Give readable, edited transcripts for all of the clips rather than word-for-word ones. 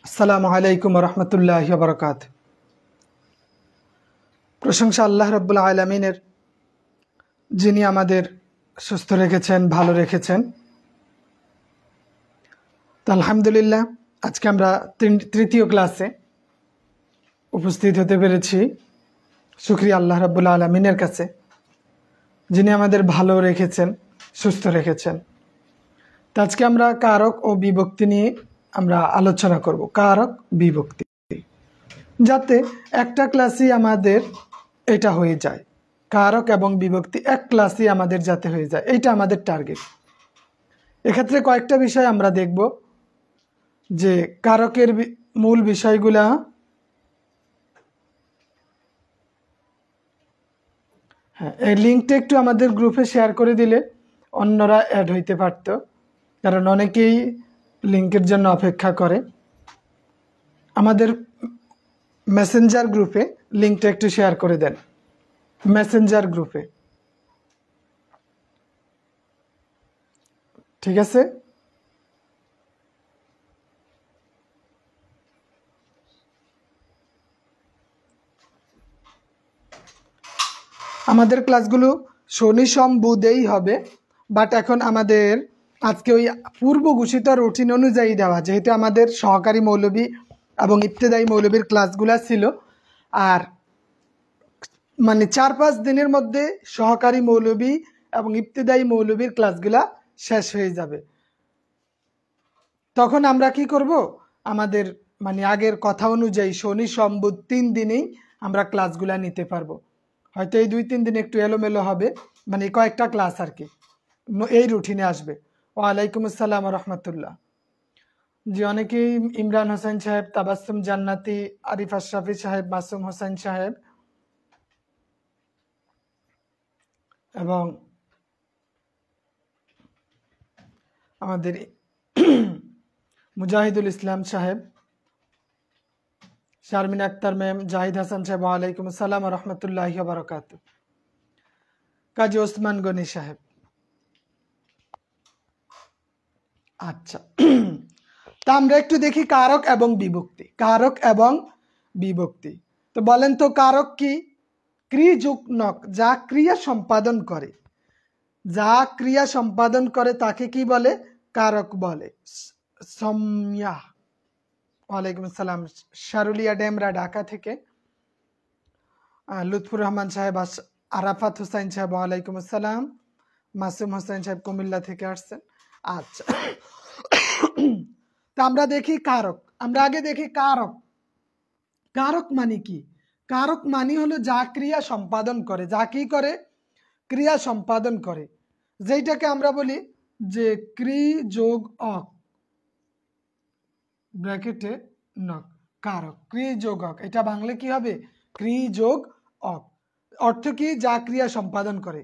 আসসালামু আলাইকুম ওয়া রাহমাতুল্লাহি ওয়া বারাকাতুহু। প্রশংসা আল্লাহ রাব্বুল আলামিনের, যিনি আমাদের সুস্থ রেখেছেন, ভালো রেখেছেন। তো আলহামদুলিল্লাহ, আজকে আমরা তৃতীয় ক্লাসে উপস্থিত হতে পেরেছি। শুকরিয়া আল্লাহ রাব্বুল আলামিনের কাছে, যিনি আমাদের ভালো রেখেছেন, সুস্থ রেখেছেন। তো আজকে আমরা কারক ও বিভক্তি নিয়ে আমরা আলোচনা করব। কারক, বিভক্তি, যাতে একটা ক্লাসই আমাদের এটা হয়ে যায়। কারক এবং বিভক্তি এক ক্লাসই আমাদের যাতে হয়ে যায়, এটা আমাদের টার্গেট। এক্ষেত্রে কয়েকটা বিষয় আমরা দেখব, যে কারকের মূল বিষয়গুলা, হ্যাঁ, এই লিঙ্কটা একটু আমাদের গ্রুপে শেয়ার করে দিলে অন্যরা অ্যাড হইতে পারত, কারণ অনেকেই লিঙ্কের জন্য অপেক্ষা করে। আমাদের মেসেঞ্জার গ্রুপে লিঙ্কটা একটু শেয়ার করে দেন, মেসেঞ্জার গ্রুপে, ঠিক আছে? আমাদের ক্লাসগুলো শনি সোম বুধেই হবে, বাট এখন আমাদের আজকে ওই পূর্ব ঘোষিত রুটিন অনুযায়ী দেওয়া, যেহেতু আমাদের সহকারী মৌলবী এবং ইবতেদায়ী মৌলবীর ক্লাসগুলো ছিল, আর মানে 4-5 দিনের মধ্যে সহকারী মৌলবী এবং ইবতেদায়ী মৌলবীর ক্লাসগুলা শেষ হয়ে যাবে। তখন আমরা কি করব, আমাদের মানে আগের কথা অনুযায়ী শনি সোম বুধ 3 দিনেই আমরা ক্লাসগুলা নিতে পারবো। হয়তো এই 2-3 দিন একটু এলোমেলো হবে, মানে কয়েকটা ক্লাস আর কি এই রুটিনে আসবে। ওয়ালাইকুম আসসালাম ওয়া রাহমাতুল্লাহ। জি, অনেকেই ইমরান হোসেন সাহেব, তাবাসসুম জান্নাতি, আরিফ আশরাফি সাহেব, মাসুম হোসেন সাহেব এবং আমাদের মুজাহিদুল ইসলাম সাহেব, শারমিন আক্তার ম্যাম, জাহিদ হাসান সাহেব, ওয়ালাইকুম আসসালাম ওয়া রাহমাতুল্লাহি ওয়া বারাকাতুহু। কাজী ওসমান গনি সাহেব। আচ্ছা, তা আমরা একটু দেখি কারক এবং বিভক্তি। কারক এবং বিভক্তি, তো বলেন তো কারক কি? ক্রিযুক নক, যা ক্রিয়া সম্পাদন করে, যা ক্রিয়া সম্পাদন করে তাকে কি বলে? কারক বলে। সময়া, ওয়ালাইকুম আসসালাম, শারুলিয়া ডেমরা ঢাকা থেকে, লুৎফুর রহমান সাহেব, আরাফাত হুসাইন সাহেব, ওয়ালাইকুম আসসালাম, মাসুম হোসেন সাহেব কুমিল্লা থেকে আসছেন। আচ্ছা, তা আমরা দেখি কারক। আমরা আগে দেখি কারক। কারক মানে কি? কারক মানে হলো যা ক্রিয়া সম্পাদন করে। যা কি করে? ক্রিয়া সম্পাদন করে, যেটাকে আমরা বলি যে ক্রি যোগ অক, ব্র্যাকেটে নক, কারক। ক্রি যোগ অক, এটা বাংলা কি হবে? ক্রি যোগ অক। অর্থ কি? যা ক্রিয়া সম্পাদন করে।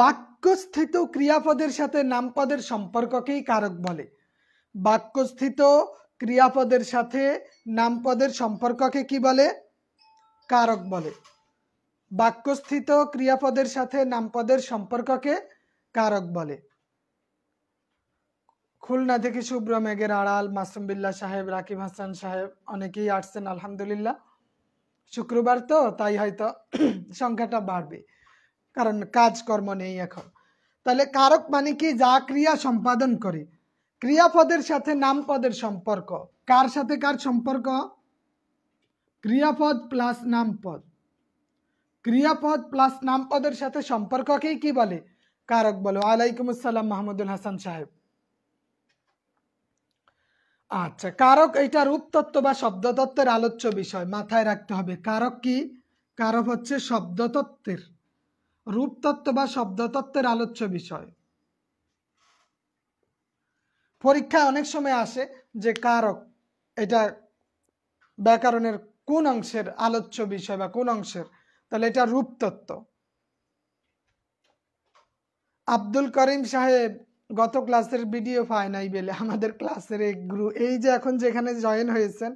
বাক্যস্থিত ক্রিয়াপদের সাথে নামপদের সম্পর্ককেই কারক বলে। বাক্যস্থিত ক্রিয়াপদের সাথে নামপদের সম্পর্ককে কি বলে? কারক বলে। বাক্যস্থিত ক্রিয়াপদের সাথে নামপদের সম্পর্ককে কারক বলে। খুলনা থেকে শুভ্র মেঘের আড়াল, মাসুম বিল্লাহ সাহেব, রাকিব হাসান সাহেব, অনেকেই আসছেন আলহামদুলিল্লাহ। শুক্রবার তো তাই হয়তো সংখ্যাটা বাড়বে, কারণ কাজকর্ম নেই এখন। তাহলে কারক মানে কি? যা ক্রিয়া সম্পাদন করে। ক্রিয়াপদের সাথে নামপদের সম্পর্ক। কার সাথে কার সম্পর্ক? ক্রিয়াপদ প্লাস নামপদ। ক্রিয়াপদ প্লাস নামপদের সাথে সম্পর্ককেই কি বলে? কারক বলে। ওয়ালাইকুম আসসালাম মাহমুদুল হাসান সাহেব। আচ্ছা, কারক এটা রূপতত্ত্ব বা শব্দতত্ত্বের আলোচ্য বিষয়, মাথায় রাখতে হবে। কারক কি? কারক হচ্ছে শব্দতত্ত্বের, রূপতত্ত্ব বা শব্দতত্ত্বের আলোচ্য বিষয়। পরীক্ষায় অনেক সময় আসে যে কারক এটা ব্যাকরণের কোন অংশের আলোচ্য বিষয় বা কোন অংশের, তাহলে এটা রূপতত্ত্ব। আব্দুল করিম সাহেব, গত ক্লাসের ভিডিও পায় নাই বলে আমাদের ক্লাসের এই যে এখন যেখানে জয়েন হয়েছেন,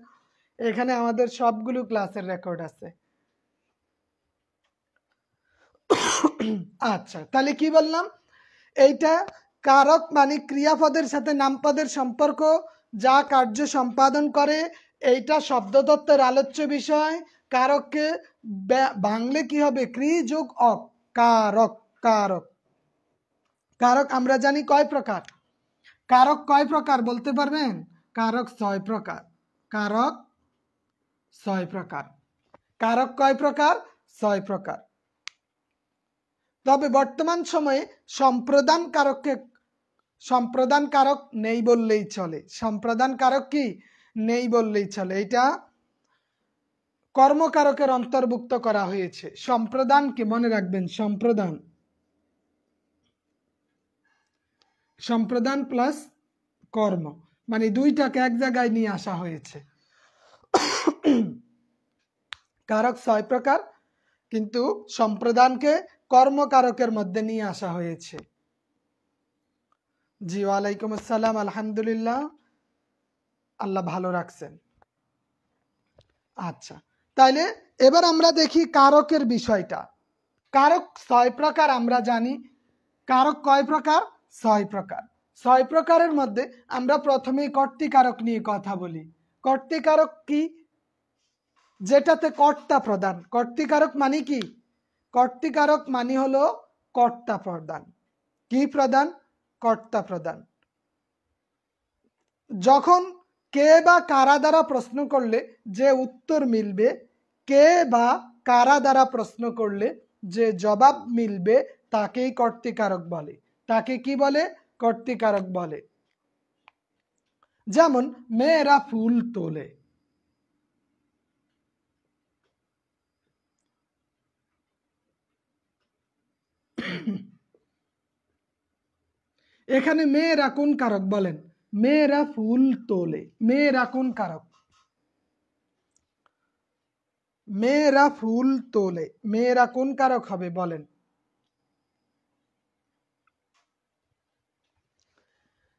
এখানে আমাদের সবগুলো ক্লাসের রেকর্ড আছে। আচ্ছা, তাহলে কি বললাম? এইটা কারক মানে ক্রিয়াপদের সাথে নামপদের সম্পর্ক, যা কার্য সম্পাদন করে, এইটা শব্দতত্ত্বের আলোচ্য বিষয়। কারককে বাংলে কি হবে? ক্রি যোগ অক, কারক। কারক কারক আমরা জানি কয় প্রকার? কারক কয় প্রকার বলতে পারবেন? কারক 6 প্রকার। কারক 6 প্রকার। কারক কয় প্রকার? 6 প্রকার। তবে বর্তমান সময়ে সম্প্রদান কারক নেই বললেই চলে। সম্প্রদান কারক কি? নেই বললেই চলে। এটা কর্মকারকের অন্তর্ভুক্ত করা হয়েছে। সম্প্রদানকে মনে রাখবেন, সম্প্রদান প্লাস কর্ম, মানে দুইটাকে এক জায়গায় নিয়ে আসা হয়েছে। কারক 6 প্রকার, কিন্তু সম্প্রদানকে কর্মকারকের মধ্যে নিয়ে আসা হয়েছে। জি, ওয়ালাইকুম আসসালাম। আলহামদুলিল্লাহ, আল্লাহ ভালো রাখছেন। আচ্ছা, তাইলে এবার আমরা দেখি কারকের বিষয়টা। কারক 6 প্রকার আমরা জানি। কারক কয় প্রকার? 6 প্রকার। 6 প্রকারের মধ্যে আমরা প্রথমেই কর্তৃকারক নিয়ে কথা বলি। কর্তৃকারক কি? যেটাতে কর্তা প্রদান। কর্তৃকারক মানে কি? কর্তৃকারক মানে হলো কর্তা প্রদান। কি প্রদান? কর্তা প্রদান। যখন কে বা কারা দ্বারা প্রশ্ন করলে যে উত্তর মিলবে, কে বা কারা দ্বারা প্রশ্ন করলে যে জবাব মিলবে, তাকেই কর্তৃকারক বলে। তাকে কি বলে? কর্তৃকারক বলে। যেমন মেয়েরা ফুল তোলে। এখানে মেয়েরা কোন কারক বলেন? মেয়েরা ফুল তোলে। মেয়েরা কোন কারক? মেয়েরা ফুল তোলে। মেয়েরা কোন কারক হবে বলেন?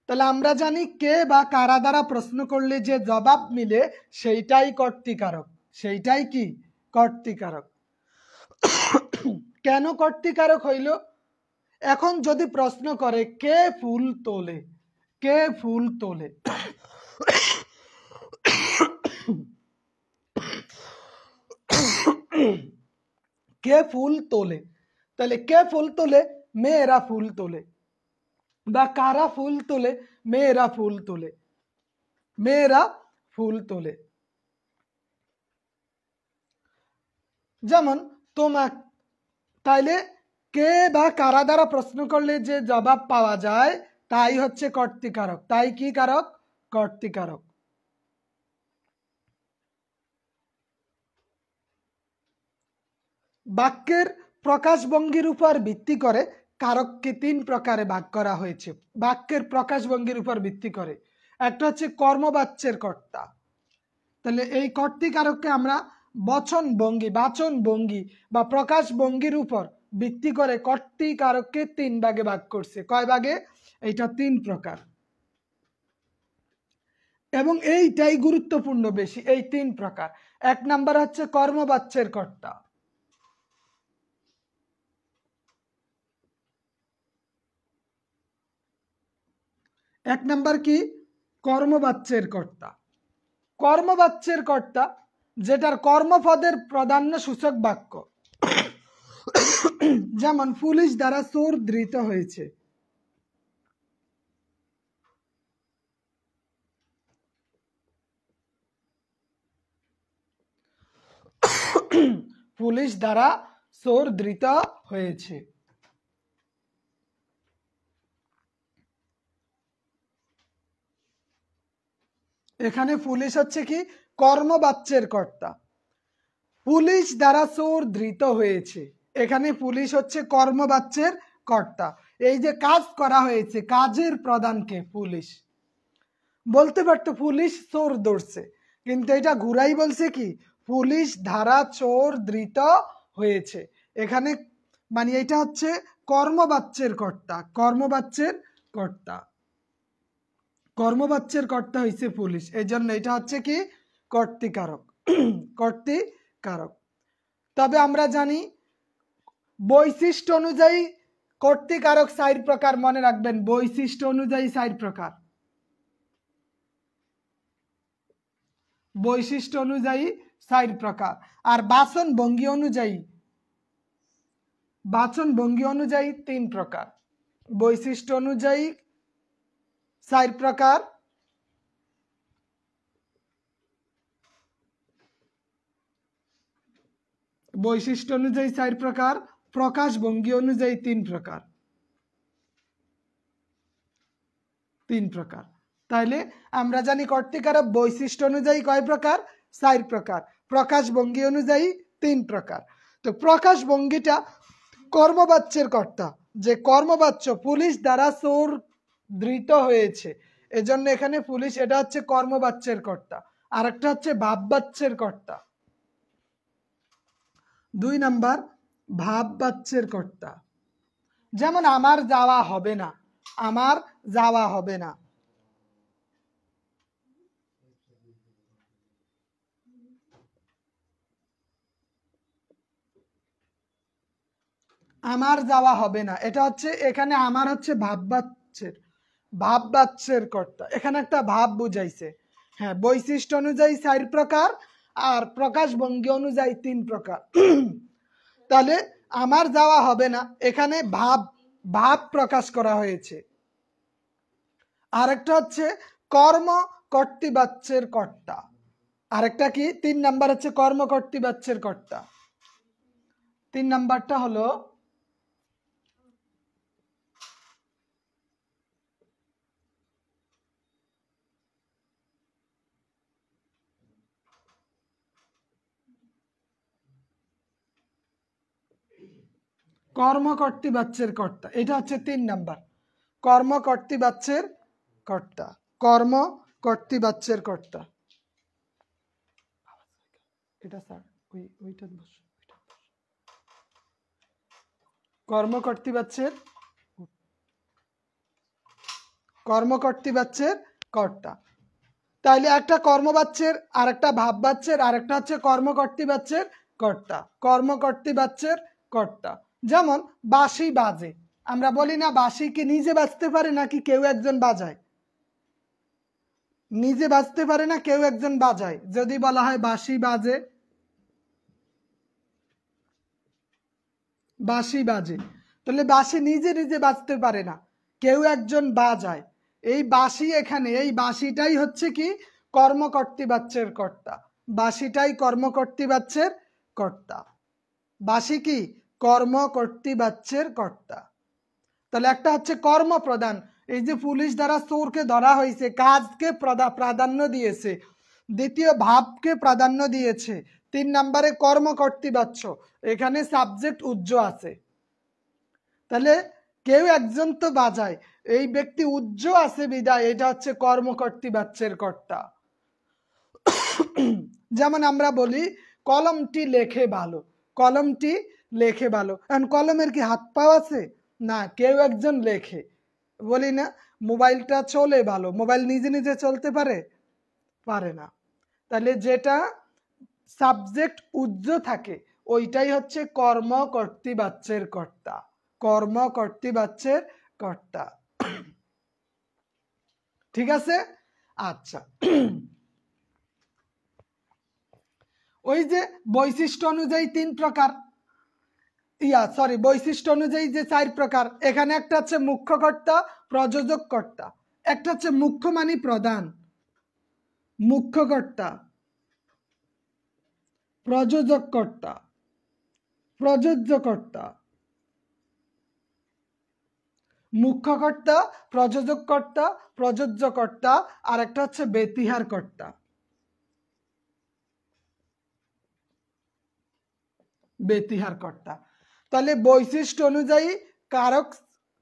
তাহলে আমরা জানি কে বা কারা দ্বারা প্রশ্ন করলে যে জবাব মিলে সেইটাই কর্তৃকারক। সেইটাই কি? কর্তৃকারক। কেন কর্তৃকারক হইল? এখন যদি প্রশ্ন করে কে ফুল তোলে, কে ফুল তোলে, কে ফুল তোলে, তাহলে কে ফুল তোলে? মেয়েরা ফুল তোলে। বা কারা ফুল তোলে? মেয়েরা ফুল তোলে। মেয়েরা ফুল তোলে। যেমন তোমাক, তাইলে কে বা কারা দ্বারা প্রশ্ন করলে যে জবাব পাওয়া যায় তাই হচ্ছে কর্তৃকারক। তাই কি কারক? কর্তৃকারক। বাক্যের প্রকাশভঙ্গির উপর ভিত্তি করে কারককে 3 প্রকারে ভাগ করা হয়েছে। বাক্যের প্রকাশভঙ্গির উপর ভিত্তি করে। একটা হচ্ছে কর্মবাচ্যের কর্তা। তাহলে এই কর্তৃকারককে আমরা বাচনভঙ্গি বা প্রকাশভঙ্গির উপর ভিত্তি করে কর্তৃকারককে 3 ভাগে ভাগ করছে। কয় ভাগে? এইটা 3 প্রকার, এবং এইটাই গুরুত্বপূর্ণ বেশি। এই 3 প্রকার। 1 নাম্বার হচ্ছে কর্মবাচ্যের কর্তা। এক নাম্বার কি? কর্মবাচ্যের কর্তা। কর্মবাচ্যের কর্তা যেটার কর্মপদের প্রাধান্য সূচক বাক্য। যেমন পুলিশ দ্বারা চোর ধৃত হয়েছে। পুলিশ দ্বারা চোর ধৃত হয়েছে। এখানে পুলিশ হচ্ছে কি? কর্মবাচ্যের কর্তা। পুলিশ দ্বারা চোর ধৃত হয়েছে, এখানে পুলিশ হচ্ছে কর্মবাচ্যের কর্তা। এই যে কাজ করা হয়েছে, কাজের প্রধানকে পুলিশ। বলতে পারতো পুলিশ চোর ধরছে, কিন্তু এটা ঘুরাই বলছে কি? পুলিশ দ্বারা চোর ধৃত হয়েছে। এখানে মানে এটা হচ্ছে কর্মবাচ্যের কর্তা। কর্মবাচ্যের কর্তা। কর্মবাচ্যের কর্তা হয়েছে পুলিশ, এই জন্য এটা হচ্ছে কি? কর্তৃকারক। কর্তৃকারক। তবে আমরা জানি বৈশিষ্ট্য অনুযায়ী কর্তৃকারক 4 প্রকার। মনে রাখবেন, বৈশিষ্ট্য অনুযায়ী 4 প্রকার। বৈশিষ্ট্য অনুযায়ী 4 প্রকার। আর বাচন ভঙ্গি অনুযায়ী 3 প্রকার। বৈশিষ্ট্য অনুযায়ী 4 প্রকার, বৈশিষ্ট্য অনুযায়ী 4 প্রকার, প্রকাশ ভঙ্গি অনুযায়ী 3 প্রকার। 3 প্রকার। তাইলে আমরা জানি কর্তৃকারক বৈশিষ্ট্য অনুযায়ী কয় প্রকার? 4 প্রকার। প্রকাশ ভঙ্গি অনুযায়ী 3 প্রকার। তো প্রকাশ ভঙ্গিটা কর্মবাচ্যের কর্তা, যে কর্মবাচ্য পুলিশ দ্বারা চোর ধৃত হয়েছে, এজন্য এখানে পুলিশ, এটা হচ্ছে কর্মবাচ্যের কর্তা। আর একটা হচ্ছে ভাববাচ্যের কর্তা। 2 নাম্বার ভাববাচ্যের কর্তা। যেমন আমার যাওয়া হবে না, আমার যাওয়া হবে না। আমার যাওয়া হবে না, এটা হচ্ছে, এখানে আমার হচ্ছে ভাববাচ্যের কর্তা। এখানে একটা ভাব বুঝাইছে। হ্যাঁ, বৈশিষ্ট্য অনুযায়ী 4 প্রকার আর প্রকাশ ভঙ্গি অনুযায়ী 3 প্রকার। তাহলে আমার যাওয়া হবে না, এখানে ভাব প্রকাশ করা হয়েছে। আরেকটা হচ্ছে কর্ম কর্তৃবাচ্যের কর্তা। আরেকটা কি? 3 নাম্বার হচ্ছে কর্ম কর্তৃবাচ্যের কর্তা। 3 নাম্বারটা হলো কর্মকর্তৃবাচ্যের কর্তা। এটা হচ্ছে 3 নাম্বার, কর্মকর্তৃবাচ্যের কর্তা। কর্মকর্তৃবাচ্যের কর্তা। এটা স্যার ওইটা বস। কর্মকর্তৃবাচ্যের কর্তা। তাইলে একটা কর্মবাচ্যের, আর একটা ভাববাচ্যের, আর একটা হচ্ছে কর্মকর্তৃবাচ্যের কর্তা। কর্মকর্তৃবাচ্যের কর্তা। যেমন বাঁশি বাজে, আমরা বলি না বাঁশি কি নিজে বাজতে পারে নাকি কেউ একজন বাজায়? নিজে বাজতে পারে না, কেউ একজন বাজায়। যদি বলা হয় বাঁশি বাজে, বাঁশি বাজে, তাহলে বাঁশি নিজে নিজে বাজতে পারে না, কেউ একজন বাজায়। এই বাঁশি, এখানে এই বাঁশিটাই হচ্ছে কি কর্মকর্তৃবাচ্যের কর্তা। বাঁশিটাই কর্মকর্তৃবাচ্যের কর্তা। বাঁশি কি কর্মকর্তৃবাচ্যের কর্তা। তাহলে একটা হচ্ছে কর্ম প্রদান, এই যে পুলিশ দ্বারা চোরকে ধরা হয়েছে, কাজকে প্রাধান্য দিয়েছে। দ্বিতীয় ভাবকে প্রাধান্য দিয়েছে। 3 নম্বরে কর্মকর্তৃবাচ্য, এখানে সাবজেক্ট উজ্জ আছে। তাহলে কেউ একজন তো বাজায়, এই ব্যক্তি উজ্জ আছে বিদায়, এটা হচ্ছে কর্মকর্তৃবাচ্যের কর্তা। যেমন আমরা বলি কলমটি লেখে ভালো, কলমটি লেখে ভালো। এখন কলমের কি হাত পা আছে? না, কেউ একজন লেখে। বলি না মোবাইলটা চলে ভালো, মোবাইল নিজে নিজে চলতে পারে? পারে না। তাহলে যেটা সাবজেক্ট উজ্জ থাকে ওইটাই হচ্ছে কর্মকর্তৃবাচ্যের কর্তা। কর্মকর্তৃবাচ্যের কর্তা। ঠিক আছে? আচ্ছা, ওই যে বৈশিষ্ট্য অনুযায়ী 3 প্রকার, বৈশিষ্ট্য অনুযায়ী যে 4 প্রকার, এখানে একটা হচ্ছে মুখ্য কর্তা, প্রযোজক কর্তা। একটা হচ্ছে মুখ্য মানে প্রধান, মুখ্য কর্তা, প্রযোজক কর্তা, প্রযোজ্য কর্তা। মুখ্য কর্তা, প্রযোজক কর্তা, প্রযোজ্য কর্তা, আর একটা হচ্ছে বেতিহার কর্তা। বেতিহার কর্তা। তাহলে বৈশিষ্ট্য অনুযায়ী কারক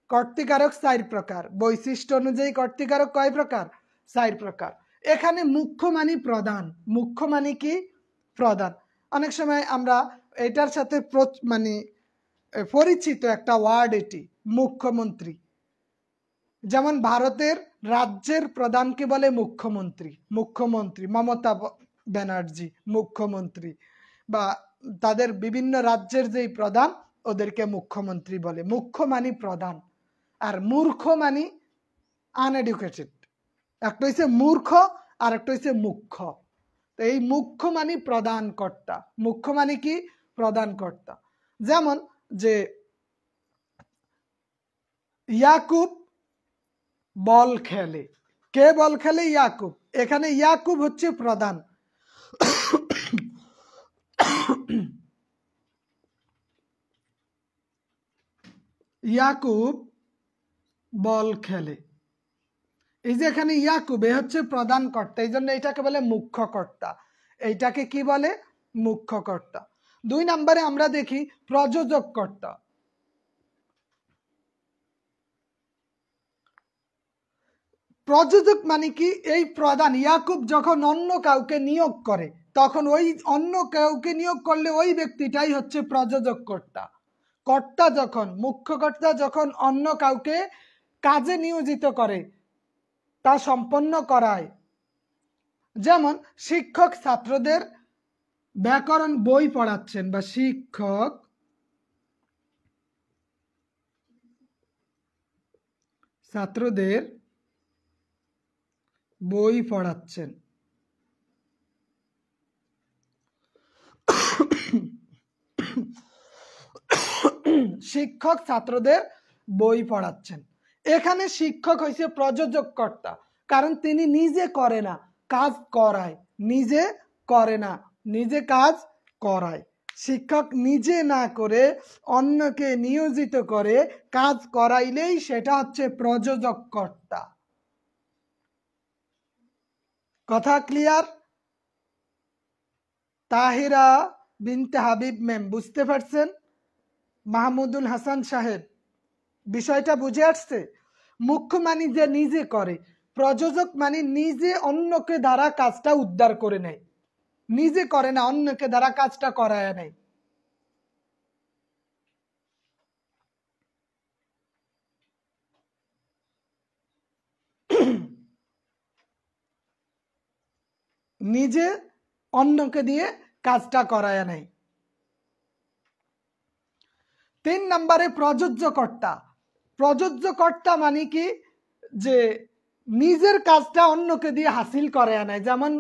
কর্তৃকারক 4 প্রকার। বৈশিষ্ট্য অনুযায়ী কর্তৃকারক কয় প্রকার? 4 প্রকার। এখানে মুখ্য মানে প্রধান, মুখ্য মানে কি প্রধান। অনেক সময় আমরা এটার সাথে মানে পরিচিত একটা ওয়ার্ড, এটি মুখ্যমন্ত্রী। যেমন ভারতের রাজ্যের প্রধানকে বলে মুখ্যমন্ত্রী। মুখ্যমন্ত্রী মমতা ব্যানার্জি মুখ্যমন্ত্রী, বা তাদের বিভিন্ন রাজ্যের যেই প্রধান ওদেরকে মুখ্যমন্ত্রী বলে। মুখ্য মানে প্রধান, আর মূর্খ মানে আনএডুকেটেড। একটা হচ্ছে মূর্খ আর একটা হচ্ছে মুখ্য। তো এই মুখ্য মানে প্রধান কর্তা, মুখ্য মানে কি প্রধান কর্তা। যেমন যে ইয়াকুব বল খেলে, কে বল খেলে? ইয়াকুব। এখানে ইয়াকুব হচ্ছে প্রধান। ইয়াকুব বল খেলে, এই যে এখানে ইয়াকুব এ হচ্ছে প্রধান কর্তা, এই জন্য এটাকে বলে মুখ্য কর্তা। এইটাকে কি বলে? মুখ্য কর্তা। 2 নম্বরে আমরা দেখি প্রযোজক কর্তা। প্রযোজক মানে কি? এই প্রধান ইয়াকুব যখন অন্য কাউকে নিয়োগ করে, তখন ওই অন্য কাউকে নিয়োগ করলে ওই ব্যক্তিটাই হচ্ছে প্রযোজক কর্তা। কর্তা যখন, মুখ্য কর্তা যখন অন্য কাউকে কাজে নিয়োজিত করে, তা সম্পন্ন করায়। যেমন শিক্ষক ছাত্রদের ব্যাকরণ বই পড়াচ্ছেন, বা শিক্ষক ছাত্রদের বই পড়াচ্ছেন। শিক্ষক ছাত্রদের বই পড়াচ্ছেন। এখানে শিক্ষক হইছে প্রযোজক কর্তা, কারণ তিনি নিজে করে না, কাজ করায়। নিজে করে না, নিজে কাজ করায়। শিক্ষক নিজে না করে অন্যকে নিয়োজিত করে কাজ করাইলেই সেটা হচ্ছে প্রযোজক কর্তা। কথা ক্লিয়ার? তাহিরা বিনতে হাবিব ম্যাম বুঝতে পারছেন? মাহমুদুল হাসান সাহেব বিষয়টা বুঝে আসছে? মুখ্য মানে যে নিজে করে, প্রযোজক মানে নিজে অন্যকে দ্বারা কাজটা উদ্ধার করে নেয়, নিজে করে না, অন্যকে দ্বারা কাজটা করায় নেয়। নিজে অন্যকে দিয়ে কাজটা করায় নেয়। 3 নম্বরে প্রযোজ্য কর্তা। প্রযোজ্য কর্তা মানে কি? যে নিজের কাজটা অন্যকে দিয়ে হাসিল করে নেয়। যেমন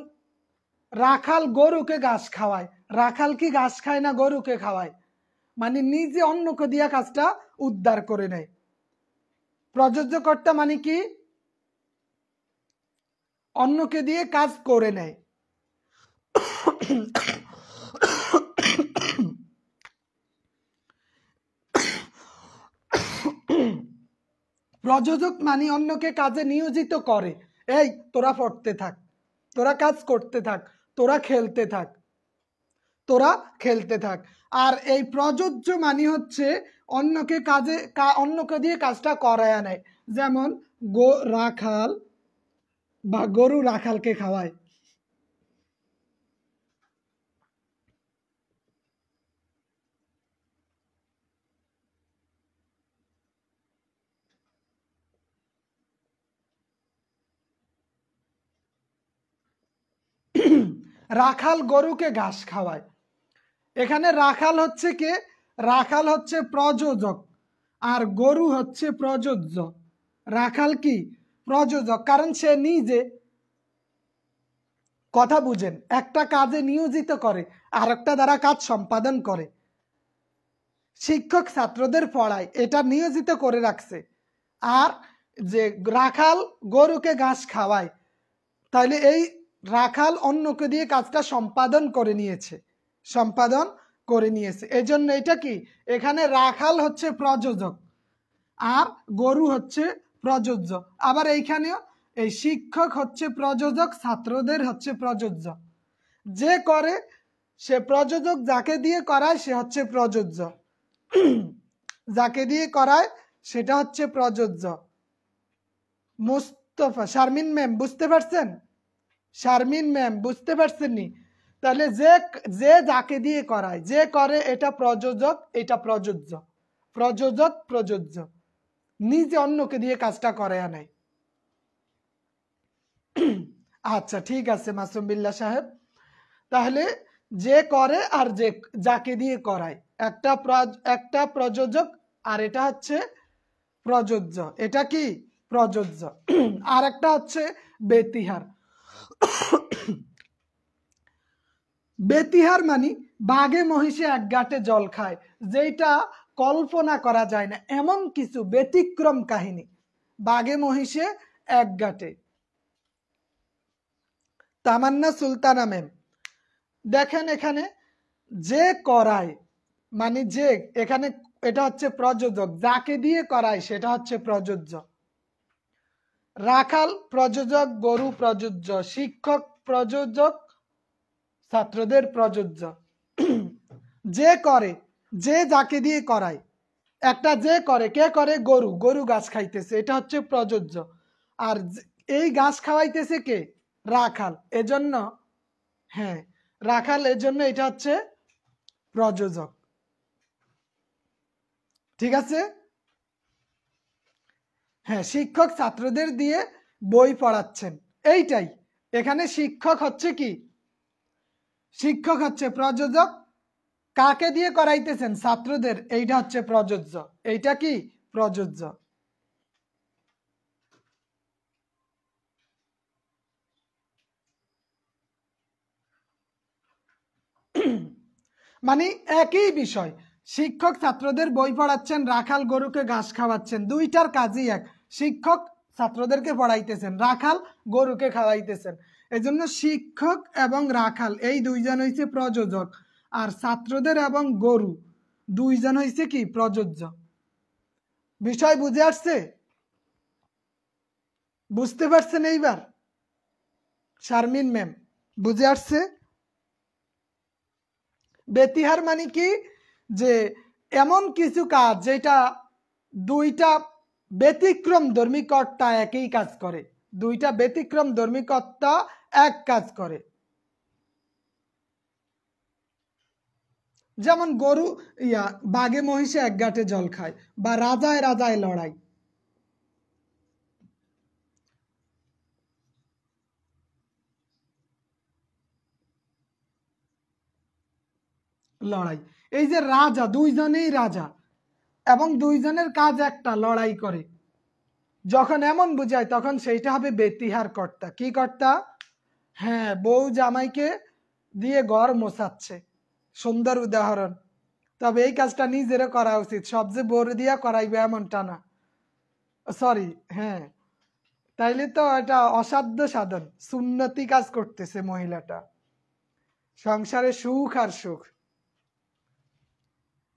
রাখাল গরুকে ঘাস খাওয়ায়, রাখাল কি ঘাস খায় না, গরুকে খাওয়ায়, মানে নিজে অন্যকে দিয়ে কাজটা উদ্ধার করে নেয়। প্রযোজ্য কর্তা মানে কি? অন্যকে দিয়ে কাজ করে নেয়। প্রযোজক মানে অন্যকে কাজে নিয়োজিত করে। এই তোরা পড়তে থাক, তোরা কাজ করতে থাক, তোরা খেলতে থাক, তোরা খেলতে থাক। আর এই প্রযোজ্য মানে হচ্ছে অন্যকে কাজে, অন্যকে দিয়ে কাজটা করায় নেয়। যেমন রাখাল বা গরু রাখালকে খাওয়ায়। রাখাল গরুকে ঘাস খাওয়ায়। এখানে রাখাল হচ্ছে কে? রাখাল হচ্ছে প্রযোজক, আর গরু হচ্ছে প্রযোজ্য। রাখাল কি? প্রযোজক, কারণ সে নিজে, কথা বুঝেন, একটা কাজে নিয়োজিত করে, আর একটা দ্বারা কাজ সম্পাদন করে। শিক্ষক ছাত্রদের পড়ায়, এটা নিয়োজিত করে রাখছে। আর যে রাখাল গরুকে ঘাস খাওয়ায়, তাহলে এই রাখাল অন্যকে দিয়ে কাজটা সম্পাদন করে নিয়েছে, সম্পাদন করে নিয়েছে। এই জন্য এটা কি? এখানে রাখাল হচ্ছে প্রযোজক আর গরু হচ্ছে প্রযোজ্য। আবার এইখানেও এই শিক্ষক হচ্ছে প্রযোজক, ছাত্রদের হচ্ছে প্রযোজ্য। যে করে সে প্রযোজক, যাকে দিয়ে করায় সে হচ্ছে প্রযোজ্য, যাকে দিয়ে করায় সেটা হচ্ছে প্রযোজ্য। মুস্তফা, শারমিন ম্যাম বুঝতে পারছেন? শারমিন ম্যাম বুঝতে পারছেন নি? তাহলে যে যাকে দিয়ে করায়, যে করে, এটা প্রযোজক, এটা প্রযোজ্য। প্রযোজক প্রযোজ্য, নিজে অন্যকে দিয়ে কাজটা করায় নেয়। আচ্ছা ঠিক আছে মাসুম বিল্লাহ সাহেব, তাহলে যে করে আর যে যাকে দিয়ে করায়, একটা প্রযোজক আর এটা হচ্ছে প্রযোজ্য। এটা কি? প্রযোজ্য। আর একটা হচ্ছে বেতিহার। বেতিহার মানে বাঘে মহিষে এক গাঁটে জল খায়, যেটা কল্পনা করা যায় না, এমন কিছু ব্যতিক্রম কাহিনী। বাঘে মহিষে এক গাঁটে। তামান্না সুলতানা ম্যাম, দেখেন এখানে যে করায় মানে যে, এখানে এটা হচ্ছে প্রযোজক, যাকে দিয়ে করায় সেটা হচ্ছে প্রযোজ্য। রাখাল প্রযোজক, গরু প্রযোজ্য, শিক্ষক প্রযোজক, ছাত্রদের প্রযোজ্য। যে করে, যে যাকে দিয়ে করায়, একটা যে করে, কে করে? গরু, গরু ঘাস খাইতেছে, এটা হচ্ছে প্রযোজ্য। আর এই ঘাস খাওয়াইতেছে কে? রাখাল, এজন্য হ্যাঁ রাখাল, এজন্য এটা হচ্ছে প্রযোজক। ঠিক আছে? হ্যাঁ, শিক্ষক ছাত্রদের দিয়ে বই পড়াচ্ছেন, এইটাই। এখানে শিক্ষক হচ্ছে কি? শিক্ষক হচ্ছে প্রযোজক, কাকে দিয়ে করাইতেছেন? ছাত্রদের, এইটা হচ্ছে প্রযোজ্য। এইটা কি? প্রযোজ্য। মানে একই বিষয়, শিক্ষক ছাত্রদের বই পড়াচ্ছেন, রাখাল গরুকে ঘাস খাওয়াচ্ছেন, দুইটার কাজই এক। শিক্ষক ছাত্রদেরকে পড়াইতেছেন, রাখাল গরুকে খাওয়াইতেছেন। এজন্য শিক্ষক এবং রাখাল এই দুইজন হইছে প্রযোজক, আর ছাত্রদের এবং গরু দুইজন হইছে কি? প্রযোজ্য। বিষয় বুঝে আসছে? বুঝতে পারছেন এইবার? শারমিন ম্যাম, বুঝে আসছে? বেতিহার মানে কি? যে এমন কিছু কাজ যেটা দুইটা ব্যতিক্রম ধর্মী কর্তা একই কাজ করে, দুইটা ব্যতিক্রম ধর্মী কর্তা এক কাজ করে। যেমন গরু বাঘে মহিষে এক গাঁটে জল খায়, বা রাজায় রাজায় লড়াই। লড়াই, এই যে রাজা, দুইজনেই রাজা এবং দুইজনের কাজ একটা, লড়াই করে। যখন এমন বুঝায় তখন সেইটা হবে বেতিহার কর্তা। কি কর্তা? হ্যাঁ, বউ জামাইকে দিয়ে ঘর মোছাচ্ছে, সুন্দর উদাহরণ। তবে এই কাজটা নিজেরও করা উচিত, সব যে বউর দিয়া করাইবে এমনটা না, সরি। হ্যাঁ, তাইলে তো এটা অসাধ্য সাধন, সুন্নতি কাজ করতেছে মহিলাটা, সংসারে সুখ আর সুখ।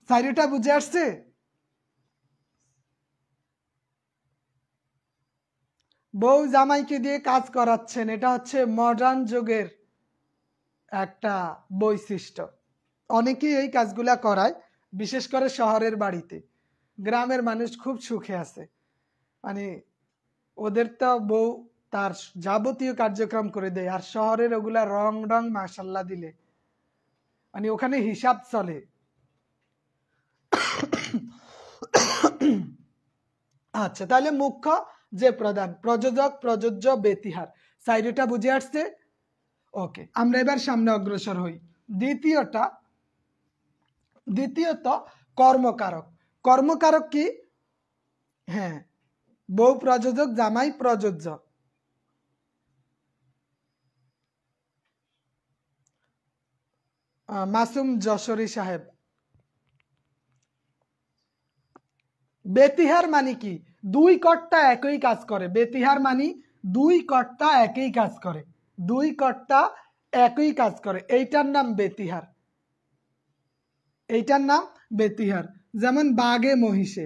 চারিটা বুঝে আসছে? বউ জামাইকে দিয়ে কাজ করাচ্ছেন, এটা হচ্ছে মডার্ন যুগের একটা বৈশিষ্ট্য। অনেকেই এই কাজগুলা করায়, বিশেষ করে শহরের বাড়িতে। গ্রামের মানুষ খুব সুখে আছে, মানে ওদের তো বউ তার যাবতীয় কার্যক্রম করে দেয়। আর শহরের ওগুলা রং রং মাসাল্লা দিলে, মানে ওখানে হিসাব চলে। আচ্ছা, তাহলে মুখ্য যে প্রধান, প্রযোজক, প্রযোজ্য, বেতিহার, সাইডটা বুঝে আসছে? ওকে, আমরা এবার সামনে অগ্রসর হই। দ্বিতীয়ত কর্মকারক। কর্মকারক কি? হ্যাঁ, বউ প্রযোজক, জামাই প্রযোজ্য। মাসুম যশোরী সাহেব, বেতিহার মানে কি? দুই কর্তা একই কাজ করে। বেতিহার মানে দুই কর্তা একই কাজ করে, দুই কর্তা একই কাজ করে, এইটার নাম বেতিহার। এইটার নাম বেতিহার। যেমন বাঘে মহিষে।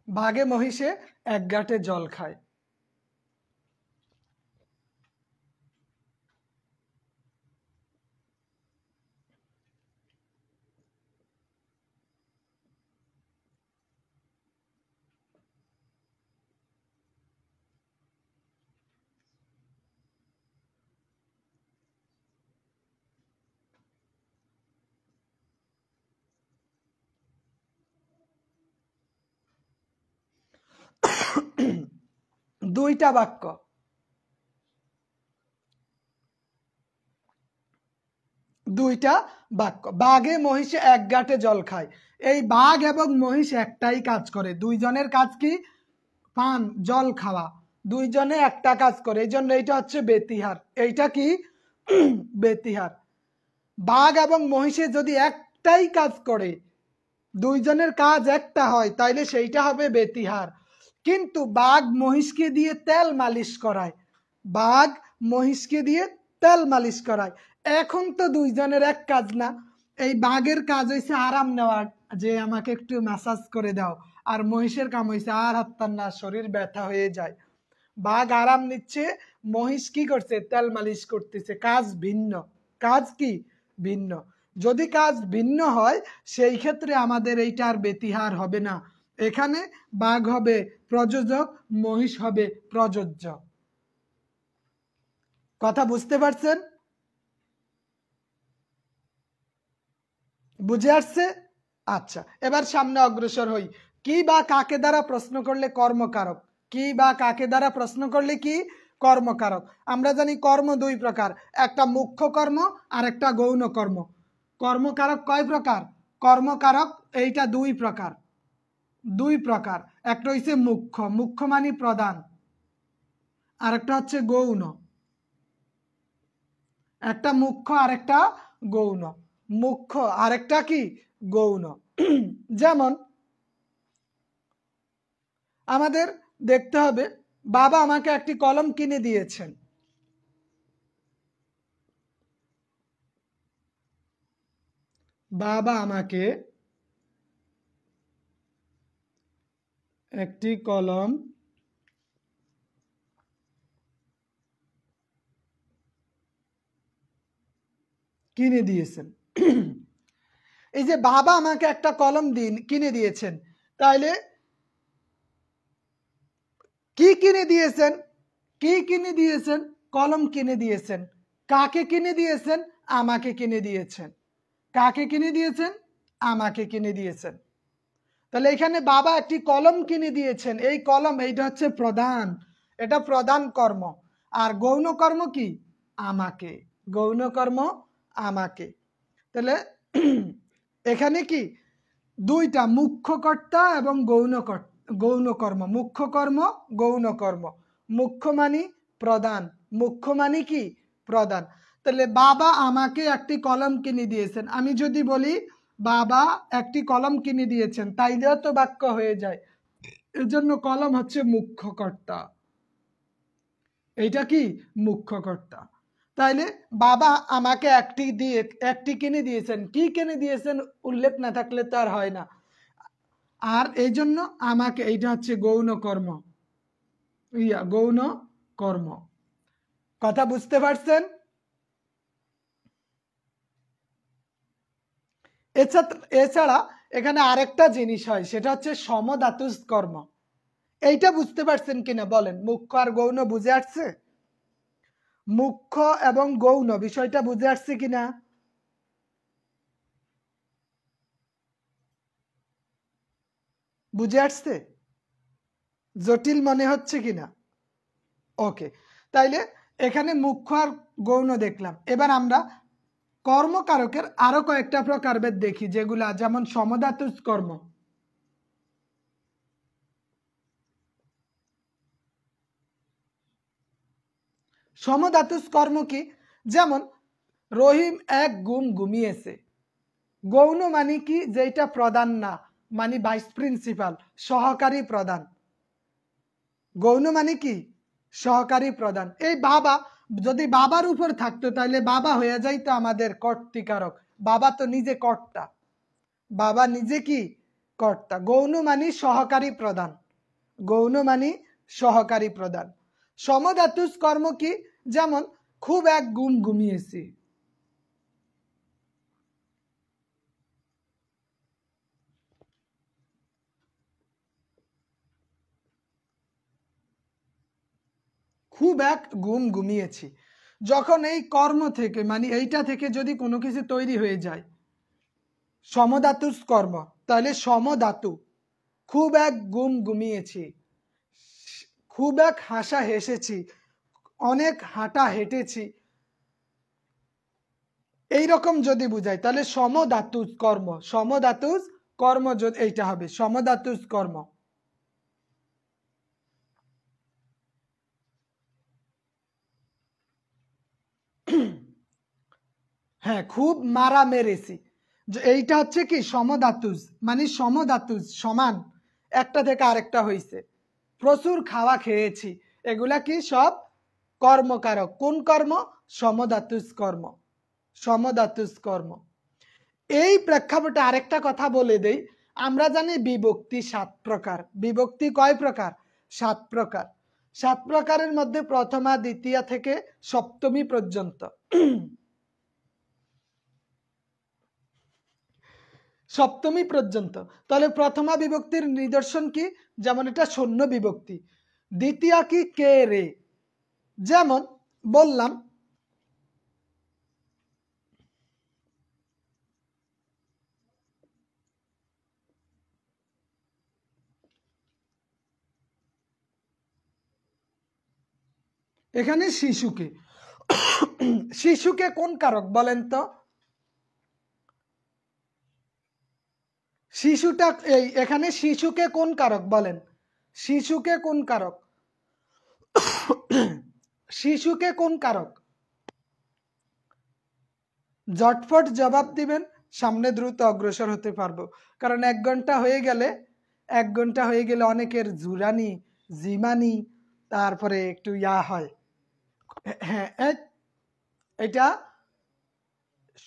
বাঘে মহিষে এক গাঁটে জল খায়। দুইটা বাক্য, দুইটা বাক্য। বাঘে মহিষে এক গাঁটে জল খায়। এই বাঘ এবং মহিষ একটাই কাজ করে, দুইজনের কাজ কি? পান, জল খাওয়া, দুইজনে একটা কাজ করে, এই জন্য এইটা হচ্ছে বেতিহার। এইটা কি? বেতিহার। বাঘ এবং মহিষে যদি একটাই কাজ করে, দুইজনের কাজ একটা হয়, তাইলে সেইটা হবে বেতিহার। কিন্তু বাঘ মহিষকে দিয়ে তেল মালিশ করায়, বাঘ মহিষকে দিয়ে তেল মালিশ করায়। এখন তো দুইজনের এক কাজ না, এই বাঘের কাজ হয়েছে আরাম নেওয়ার, যে আমাকে একটু ম্যাসাজ করে দাও, আর মহিষের কাম হয়েছে আর হাত্তার না, শরীর ব্যথা হয়ে যায়। বাঘ আরাম নিচ্ছে, মহিষ কি করছে? তেল মালিশ করতেছে। কাজ ভিন্ন, কাজ কি? ভিন্ন। যদি কাজ ভিন্ন হয় সেই ক্ষেত্রে আমাদের এইটা আর বেতিহার হবে না, এখানে বাঘ হবে প্রযোজক, মহিষ হবে প্রযোজ্য। কথা বুঝতে পারছেন? বুঝে আসছে? আচ্ছা, এবার সামনে অগ্রসর হই। কি বা কাকে দ্বারা প্রশ্ন করলে কর্মকারক? কি বা কাকে দ্বারা প্রশ্ন করলে কি? কর্মকারক। আমরা জানি কর্ম দুই প্রকার, একটা মুখ্য কর্ম আর একটা গৌণ কর্ম। কর্মকারক কয় প্রকার? কর্মকারক এইটা দুই প্রকার, দুই প্রকার। একটা হচ্ছে মুখ্য, মুখ্য মানে প্রধান, আর একটা হচ্ছে গৌণ। একটা মুখ্য আর একটা গৌণ। মুখ্য আর একটা কি? গৌণ। যেমন আমাদের দেখতে হবে, বাবা আমাকে একটি কলম কিনে দিয়েছেন। বাবা আমাকে একটি কলম কিনে দিয়েছেন। এই যে বাবা আমাকে একটা কলম কিনে দিয়েছেন, তাইলে কি কিনে দিয়েছেন? কি কিনে দিয়েছেন? কলম কিনে দিয়েছেন। কাকে কিনে দিয়েছেন? আমাকে কিনে দিয়েছেন। কাকে কিনে দিয়েছেন? আমাকে কিনে দিয়েছেন। তাহলে এখানে বাবা একটি কলম কিনে দিয়েছেন, এই কলম, এইটা হচ্ছে প্রধান, এটা প্রধান কর্ম। আর গৌণ কর্ম কি? আমাকে। গৌণ কর্ম আমাকে। তাহলে এখানে কি? দুইটা, মুখ্য কর্তা এবং গৌণ কর্ম। মুখ্য কর্ম, গৌণ কর্ম। মুখ্য মানি প্রধান, মুখ্য মানি কি? প্রধান। তাহলে বাবা আমাকে একটি কলম কিনে দিয়েছেন, আমি যদি বলি বাবা একটি কলম কিনে দিয়েছেন, তাইলেও তো বাক্য হয়ে যায়। এর জন্য কলম হচ্ছে মুখ্য কর্তা, এইটা কি? মুখ্য কর্তা। তাইলে বাবা আমাকে একটি কিনে দিয়েছেন, কি কিনে দিয়েছেন উল্লেখ না থাকলে তো আর হয় না। আর এই জন্য আমাকে, এইটা হচ্ছে গৌণ কর্ম, গৌণ কর্ম। কথা বুঝতে পারছেন? এছাড়া এখানে আরেকটা জিনিস হয়, সেটা হচ্ছে সমধাতুজ কর্ম। এইটা বুঝতে পারছেন কিনা বলেন? মুখ্য আর গৌণ বুঝে আসছে? মুখ্য এবং গৌণ বিষয়টা বুঝে আসছে কিনা? বুঝে আসছে? জটিল মনে হচ্ছে কিনা? ওকে, তাইলে এখানে মুখ্য আর গৌণ দেখলাম। এবার আমরা কর্মকারকের আরো কয়েকটা প্রকারভেদ দেখি, যেগুলা যেমন সমধাতুজ কর্ম। সমধাতুজ কর্ম কি? যেমন রহিম এক ঘুমিয়েছে। গৌণ মানে কি? যেটা প্রধান না, মানে ভাইস প্রিন্সিপাল, সহকারী প্রধান। গৌণ মানে কি? সহকারী প্রধান। এই বাবা যদি বাবার উপর থাকতো তাহলে বাবা হয়ে যাইতো আমাদের কর্তৃকারক। বাবা তো নিজে কর্তা, বাবা নিজে কি? কর্তা। গৌণ মানে সহকারী প্রধান, গৌণ মানে সহকারী প্রধান। সমধাতুজ কর্ম কি? যেমন খুব এক ঘুমিয়েছি। খুব এক ঘুমিয়েছি। যখন এই কর্ম থেকে, মানে এইটা থেকে যদি কোনো কিছু তৈরি হয়ে যায় সমধাতুজ কর্ম, তাহলে সমধাতু, খুব এক ঘুমিয়েছি, খুব এক হাসা হেসেছি, অনেক হাঁটা হেঁটেছি, এইরকম যদি বুঝাই তাহলে সমধাতুজ কর্ম, সমধাতুজ কর্ম যদি এইটা হবে সমধাতুজ কর্ম। হ্যাঁ, খুব মারা মেরেছি, এইটা হচ্ছে কি সমধাতুজ, মানে সমধাতুজ সমান, একটা থেকে আরেকটা হইছে। প্রচুর খাওয়া খেয়েছি, এগুলা কি সব কর্মকারক। কোন কর্ম? সমধাতুজ কর্ম, সমধাতুজ কর্ম। এই প্রেক্ষাপটে আরেকটা কথা বলে দেই, আমরা জানি বিভক্তি 7 প্রকার। বিভক্তি কয় প্রকার? 7 প্রকার। 7 প্রকারের মধ্যে প্রথমা, দ্বিতীয়া থেকে সপ্তমী পর্যন্ত। সপ্তমী পর্যন্ত। তাহলে প্রথমা বিভক্তির নিদর্শন কি? যেমন এটা শূন্য বিভক্তি। দ্বিতীয়া কি? কে রে। যেমন বললাম এখানে শিশুকে, শিশুকে কোন কারক বলেন তো? শিশুটা এই এখানে শিশুকে কোন কারক বলেন? শিশুকে কোন কারক? শিশুকে কোন কারক? ঝটফট জবাব দিবেন, সামনে দ্রুত অগ্রসর হতে পারবো। কারণ 1 ঘন্টা হয়ে গেলে, 1 ঘন্টা হয়ে গেলে অনেকের জুরানি, জিমানি, তারপরে একটু ইয়া হয়। হ্যাঁ, এটা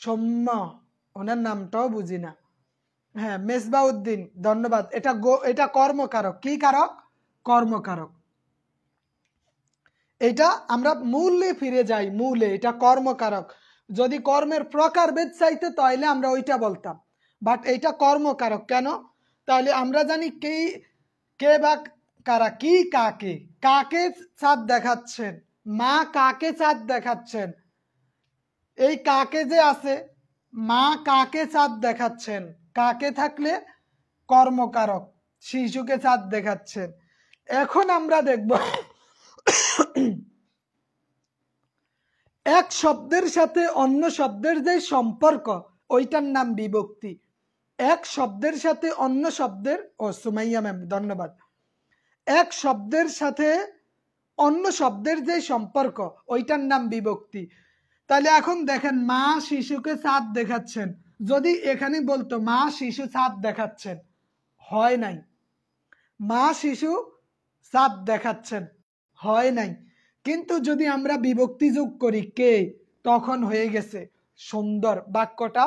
সৌম্য, ওনার নামটাও বুঝি না। হ্যাঁ, মেজবাউদ্দিন, ধন্যবাদ। এটা কর্মকারক। কি কারক? কর্মকারক। এটা আমরা মূলে ফিরে যাই, মূলে এটা কর্মকারক। যদি কর্মের প্রকারভেদ চাইতে তাহলে আমরা ওইটা বলতাম, বাট এটা কর্মকারক। কেন? তাহলে আমরা জানি কে বা কারা, কি কাকে, কাকে চাঁদ দেখাচ্ছেন, মা কাকে চাঁদ দেখাচ্ছেন, এই কাকে যে আছে, মা কাকে চাঁদ দেখাচ্ছেন, কাকে থাকলে কর্মকারক, শিশুকে চাঁদ দেখাচ্ছেন। এখন আমরা দেখব এক শব্দের সাথে অন্য শব্দের যে সম্পর্ক, ওইটার নাম বিভক্তি। এক শব্দের সাথে অন্য শব্দের, ও সুমাইয়া ম্যাম ধন্যবাদ, এক শব্দের সাথে অন্য শব্দের যে সম্পর্ক, ওইটার নাম বিভক্তি। তাহলে এখন দেখেন, মা শিশুকে চাঁদ দেখাচ্ছেন, যদি এখানে বলতো মা শিশু চাঁদ দেখাচ্ছেন, হয় নাই। মা শিশু চাঁদ দেখাচ্ছেন, হয় নাই। কিন্তু যদি আমরা বিভক্তি যোগ করি কে, তখন হয়ে গেছে সুন্দর, বাক্যটা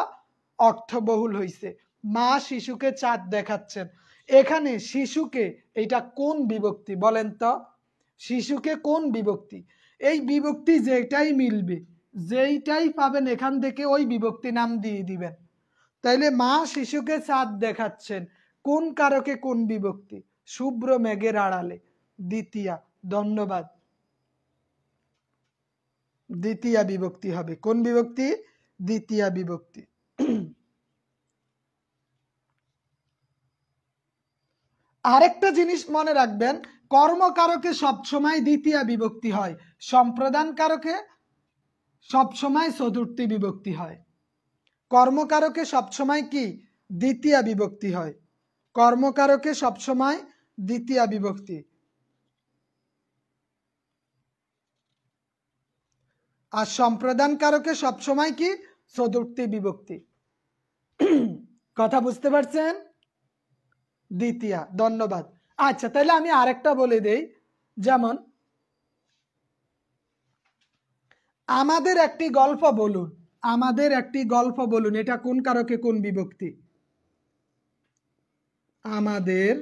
অর্থবহুল হইছে। মা শিশুকে চাঁদ দেখাচ্ছেন, এখানে শিশুকে, এটা কোন বিভক্তি বলেন তো? শিশুকে কোন বিভক্তি? এই বিভক্তি যেটাই মিলবে, যেইটাই পাবেন এখান থেকে ওই বিভক্তি নাম দিয়ে দিবেন। তাইলে মা শিশুকে চাঁদ দেখাচ্ছেন, কোন কারকে কোন বিভক্তি? শুভ্র মেঘের আড়ালে, দ্বিতীয়া, ধন্যবাদ। দ্বিতীয়া বিভক্তি হবে। কোন বিভক্তি? দ্বিতীয়া বিভক্তি। আরেকটা জিনিস মনে রাখবেন, কর্মকারকে সবসময় দ্বিতীয়া বিভক্তি হয়, সম্প্রদান কারকে সবসময় চতুর্থী বিভক্তি হয়। কর্মকারকে সবসময় কি? দ্বিতীয়া বিভক্তি হয়। কর্মকারকে সবসময় দ্বিতীয়া বিভক্তি, আর সম্প্রদান কারকে সবসময় কি? চতুর্থী বিভক্তি। কথা বুঝতে পারছেন? দ্বিতীয়া, ধন্যবাদ। আচ্ছা, তাহলে আমি আরেকটা বলে দেই, যেমন আমাদের একটি গল্প বলুন, আমাদের একটি গল্প বলুন, এটা কোন কারকে কোন বিভক্তি? আমাদের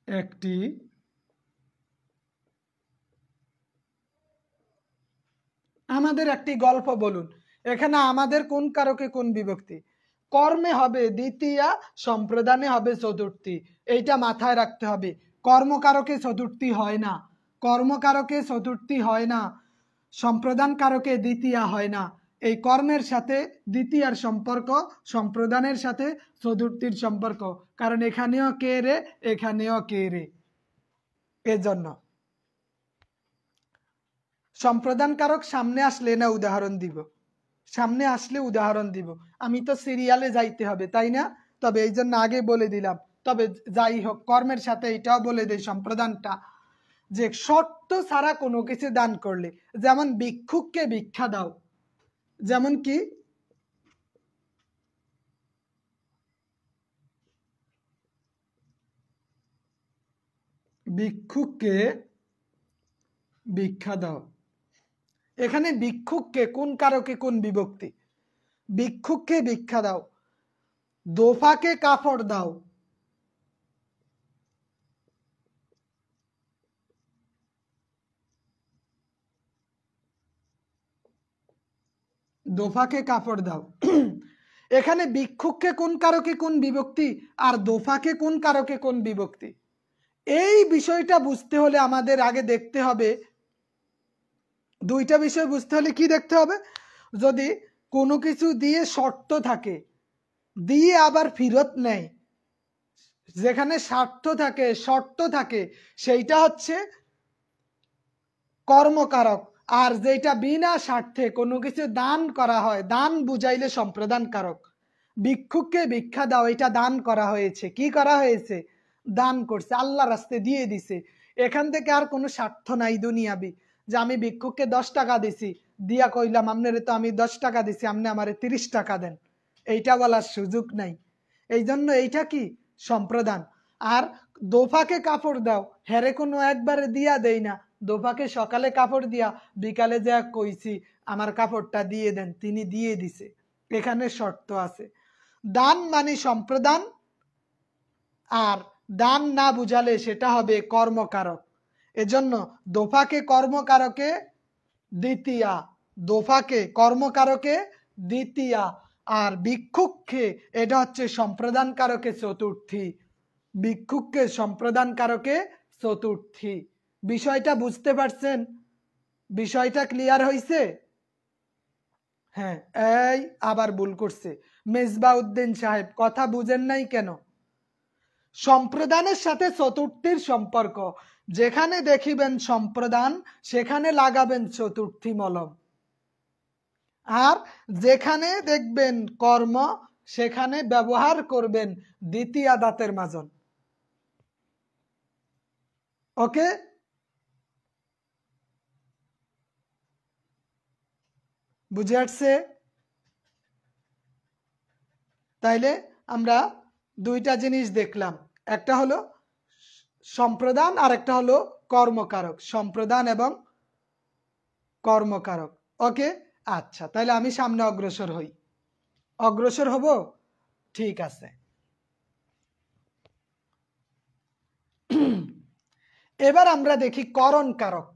একটি আমাদের একটি গল্প বলুন, এখানে আমাদের কোন কারকে কোন বিভক্তি? কর্মে হবে দ্বিতীয়া, সম্প্রদানে হবে চতুর্থী, এইটা মাথায় রাখতে হবে। কর্মকারকে চতুর্থী হয় না, কর্মকারকে চতুর্থী হয় না, সম্প্রদান কারকে দ্বিতীয়া হয় না, এই কর্মের সাথে দ্বিতীয়ার সম্পর্ক, সম্প্রদানের সাথে চতুর্থীর সম্পর্ক, কারণ এখানেও কে রে, এখানেও কে রে। এজন্য সম্প্রদান কারক সামনে আসলে না উদাহরণ দিব, সামনে আসলে উদাহরণ দিব। আমি তো সিরিয়ালে যাইতে হবে, তাই না? তবে এই জন্য আগে বলে দিলাম। তবে যাই হোক, কর্মের সাথে এটাও বলে দেই সম্প্রদানটা, যে শর্ত ছাড়া কোনো কিছু দান করলে, যেমন ভিক্ষুককে ভিক্ষা দাও, যেমন কি ভিক্ষুককে ভিক্ষা দাও, এখানে ভিক্ষুককে কোন কারকে কোন বিভক্তি? ভিক্ষুককে ভিক্ষা দাও। দোফাকে কাপড় দাও, দোফাকে কাপড় দাও। এখানে ভিক্ষুককে কোন কারকে কোন বিভক্তি আর দোফাকে কোন কারকে কোন বিভক্তি? এই বিষয়টা বুঝতে হলে আমাদের আগে দেখতে হবে, দুইটা বিষয় বুঝতে হলে কি দেখতে হবে? যদি কোনো কিছু দিয়ে শর্ত থাকে, দিয়ে আবার ফেরত নেয়, যেখানে স্বার্থ থাকে, শর্ত থাকে, সেইটা হচ্ছে কর্মকারক। আর যেটা বিনা স্বার্থে কোনো কিছু দান করা হয়, দান বুঝাইলে সম্প্রদান কারক। ভিক্ষুককে ভিক্ষা দাও, এটা দান করা হয়েছে। কি করা হয়েছে? দান করছে, আল্লাহ রাস্তায় দিয়ে দিছে। এখান থেকে আর কোনো স্বার্থ নাই দুনিয়াবি, যে আমি ভিক্ষুককে 10 টাকা দিছি, দিয়া কইলাম আপনারে তো আমি 10 টাকা দিছি, আপনি আমারে 30 টাকা দেন, এইটা বলার সুযোগ নাই। এই জন্য এইটা কি সম্প্রদান। আর দোফাকে কাপড় দাও, হেরে কোনো একবারে দিয়া দেই না, দোফাকে সকালে কাপড় দিয়া বিকালে যা কইছি আমার কাপড়টা দিয়ে দেন, তিনি দিয়ে দিছে, এখানে শর্ত আছে। দান মানে সম্প্রদান, আর দান না বুঝালে সেটা হবে কর্মকারক। এজন্য দোফাকে কর্মকারকে দ্বিতীয়া, দোফাকে কর্মকারকে দ্বিতীয়া, আর ভিক্ষুককে এটা হচ্ছে সম্প্রদান কারকে চতুর্থী, ভিক্ষুককে সম্প্রদান কারকে চতুর্থী। বিষয়টা বুঝতে পারছেন? বিষয়টা ক্লিয়ার হইছে? হ্যাঁ, এই আবার ভুল করছে মেজবাউদ্দিন সাহেব, কথা বুঝেন নাই কেন? সম্প্রদানের সাথে চতুর্থীর সম্পর্ক, যেখানে দেখিবেন সম্প্রদান সেখানে লাগাবেন চতুর্থী মলম, আর যেখানে দেখবেন কর্ম সেখানে ব্যবহার করবেন দ্বিতীয় দাঁতের মাজন। ওকে, বুঝে আসছে? তাইলে আমরা দুইটা জিনিস দেখলাম, একটা হলো সম্প্রদান আর একটা হলো কর্মকারক, সম্প্রদান এবং কর্মকারক। ওকে, আচ্ছা, তাহলে আমি সামনে অগ্রসর হই। অগ্রসর হব? ঠিক আছে। এবার আমরা দেখি করণ কারক।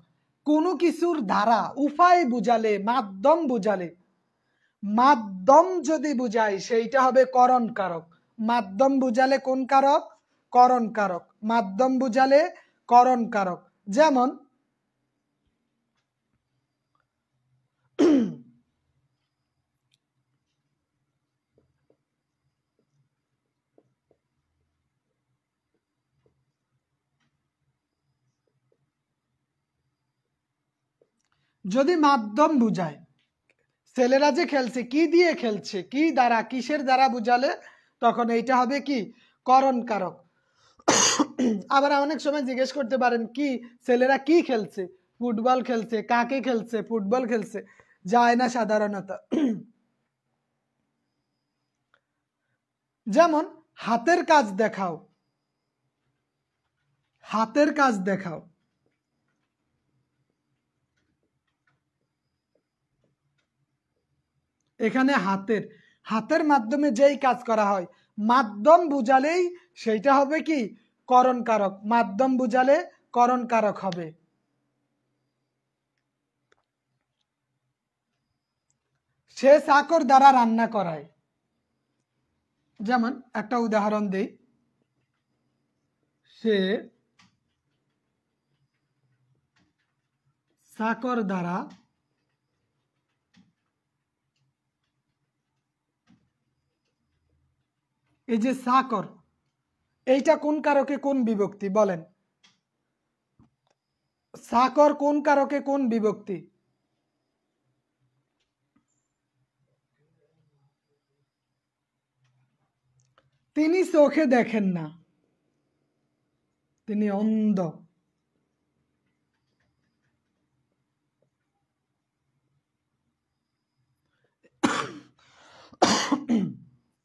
কোনো কিছুর ধারা, উপায় বুঝালে, মাধ্যম বুঝালে, মাধ্যম যদি বুঝাই সেইটা হবে করণ কারক। মাধ্যম বুঝালে কোন কারক? করণ কারক। মাধ্যম বুঝালে করণ কারক। যেমন যদি মাধ্যম বুঝায়, ছেলেরা যে খেলছে, কি দিয়ে খেলছে, কি দ্বারা, কিসের দ্বারা বুঝালে তখন এইটা হবে কি? করণ কারক। আবার অনেক সময় জিজ্ঞেস করতে পারেন, কি ছেলেরা কি খেলছে? ফুটবল খেলছে। কাকে খেলছে? ফুটবল খেলছে। যায় না সাধারণত। যেমন হাতের কাজ দেখাও, হাতের কাজ দেখাও, এখানে হাতের, হাতের মাধ্যমে যেই কাজ করা হয়, মাধ্যম বুঝালেই সেইটা হবে কি? করণ কারক। মাধ্যম বুঝালে করণ কারক হবে। সে চাকর দ্বারা রান্না করায়। যেমন একটা উদাহরণ দেই, সে চাকর দ্বারা এই যে চাকর, এইটা কোন কারকে কোন বিভক্তি বলেন? চাকর কোন কারকে কোন বিভক্তি? তিনি চোখে দেখেন না, তিনি অন্ধ।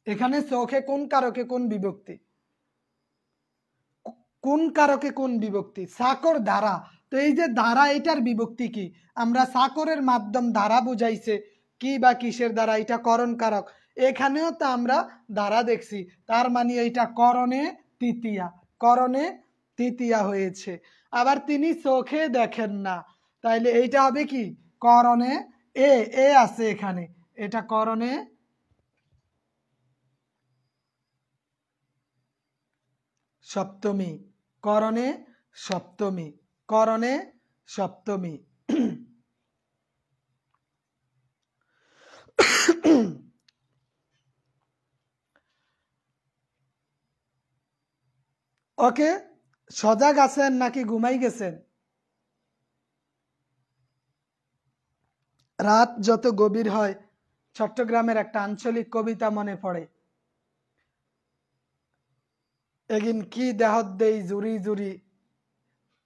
এখানে চোখে কোন কারকে কোন বিভক্তি? কোন কারকে কোন বিভক্তি? চাকর দ্বারা। তো এই যে দ্বারা, এটার বিভক্তি কি? আমরা চাকরের মাধ্যম দ্বারা বুঝাইছে কি বা কিসের দ্বারা? এটা করণ কারক। এখানেও তো আমরা দ্বারা দেখছি, তার মানে এইটা করণে তৃতীয়া, করণে তৃতীয়া হয়েছে। আবার তিনি চোখে দেখেন না, তাইলে এইটা হবে কি? করণে এ, এ আছে এখানে, এটা করণে সপ্তমী, করণে সপ্তমী, করণে সপ্তমী। ওকে, সজাগ আছেন নাকি ঘুমাই গেছেন? রাত যত গভীর হয়, চট্টগ্রামের একটা আঞ্চলিক কবিতা মনে পড়ে, এগিন কি দেহত দেই জুরি জুরি,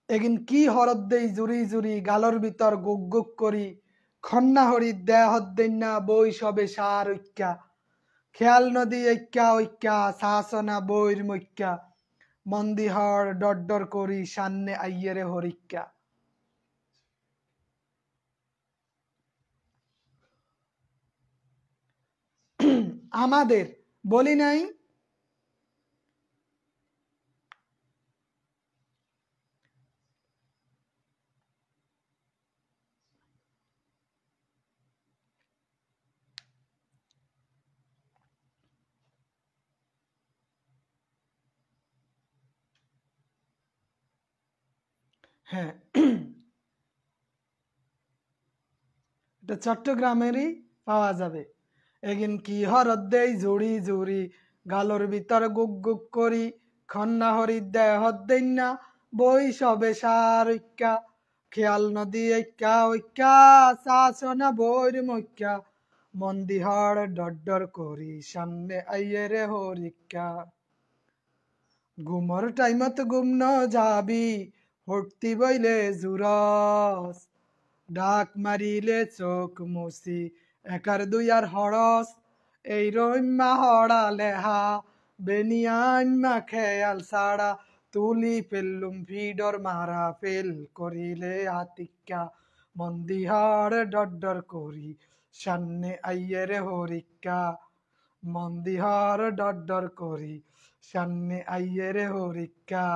এগিন কি হরদ দেই জুরি জুরি, গালর ভিতর গুক গুক করি, খন্না হরি দেহত দেন্না বই সবে সার ঐক্যা, খেয়াল নদী ঐক্যা ঐক্যা, শাসনা বইর মৈক্যা, মন্দিহর ডড্ডর করি, সান্নে আইয়েরে হরিক্যা। আমাদের বলি নাই? হ্যাঁ, এটা চট্টগ্রামেরই পাওয়া যাবে। এগিন কি হরদ দেই জুড়ি জুড়ি, গালোর ভিতর গুক গুক করি, খন্না হরি দেহত দেন্না বই সবে সার ঐক্যা, খেয়াল নদী ঐক্যা ঐক্যা, শাসনা বইর মৈক্যা, মন্দিহর ডড্ডর করি, সামনে আইয়েরে হরিক্যা। ঘুমর টাইমত ঘুম ন যাবি, হটতি বইলে জুরস, ডাক মারিলে চোখ মুসি, একার দুই আর হরস, এই রইম্মা হড়া লেহা, বেনিয়ান্মা খেয়াল সাড়া, তুলি ফেললুম ভিডর মারা ফেল করিলে হাতিক্যা, মন্দিহার ডড্ডর করি, সান্নে আইয়েরে হরিক্যা, মন্দিহার ডড্ডর করি, সান্নে আইয়েরে হরিক্যা।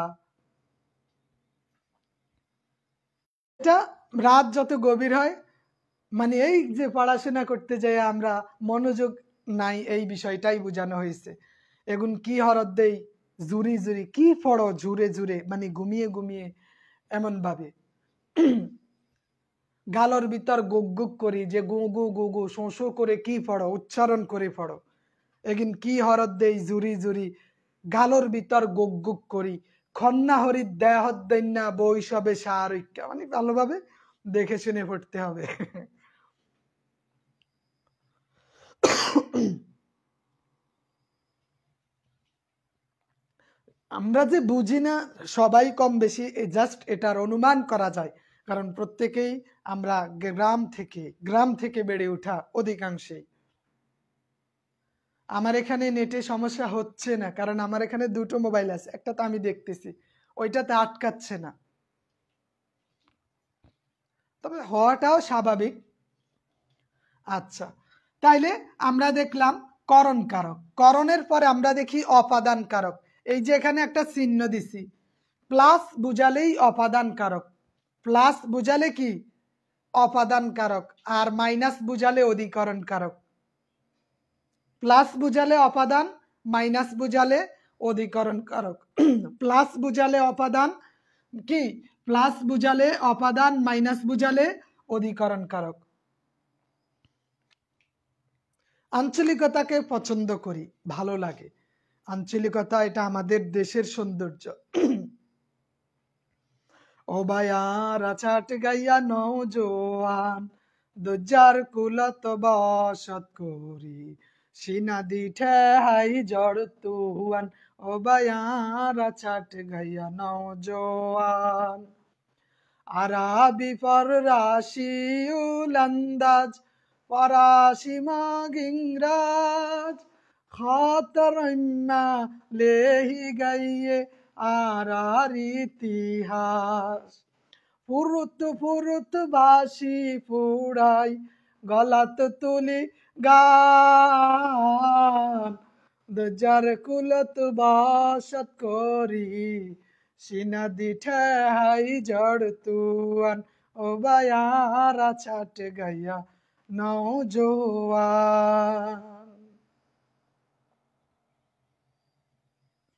এটা রাত যত গভীর হয়, মানে এই যে পড়াশোনা করতে যাই আমরা মনোযোগ নাই, এই বিষয়টাই বোঝানো হয়েছে। এগুন কি হরদ দেই জুরি জুরি, কি পড়ো ঝুরে ঝুরে, মানে ঘুমিয়ে ঘুমিয়ে এমন ভাবে। গালর ভিতর গুক গুক করি, যে গু গু গু গু শো শো করে কি পড়ো, উচ্চারণ করে পড়ো। এগিন কি হরদ দেই জুরি জুরি, গালর ভিতর গুক গুক করি, খন্না হরি দেহত দৈন্যা বই সবে সার ঐক্যা। মানে ভালোভাবে দেখে শুনে পড়তে হবে। আমরা যে বুঝি না সবাই কম বেশি, জাস্ট এটার অনুমান করা যায়, কারণ প্রত্যেকেই আমরা গ্রাম থেকে বেড়ে ওঠা অধিকাংশেই। আমার এখানে নেটে সমস্যা হচ্ছে না, কারণ আমার এখানে দুটো মোবাইল আছে, একটা তো আমি দেখতেছি, ওইটাতে আটকাচ্ছে না, তবে হওয়াটাও স্বাভাবিক। আচ্ছা, তাইলে আমরা দেখলাম করণ কারক। করণের পরে আমরা দেখি অপাদান কারক। এই যে এখানে একটা চিহ্ন দিছি, প্লাস বুঝালেই অপাদান কারক, প্লাস বুঝালে কি অপাদান কারক, আর মাইনাস বুঝালে অধিকরণ কারক। প্লাস বুঝালে অপাদান, মাইনাস বুঝালে অধিকরণ কারক। প্লাস বুঝালে অপাদান কি, প্লাস বুঝালে অপাদান, মাইনাস বুঝালে অধিকরণ কারক। আঞ্চলিকতাকে পছন্দ করি, ভালো লাগে, আঞ্চলিকতা, এটা আমাদের দেশের সৌন্দর্য। ও বায়ার চাট গাইয়া নৌজোয়ান, দজ্জার কুলত বসত করি, সিনাদি ঠেহাই জড় তুয়ান। ও বায়ার চাট গাইয়া নৌজোয়ান, আরাবি ফরাসি উলান্দাজ, ফরাসি মাগিংরাজ, খতরম্মা লেহি গাইয়ে আরার ইতিহাস। ফুরুত ফুরুত বাসি ফুড়াই, গলাত তুলি গান, দজ্জার কুলত বসত করি, সিনাদি ঠেহাই জড় তুয়ান। ও বায়ারা ছাট গাইয়া নৌজোয়ান।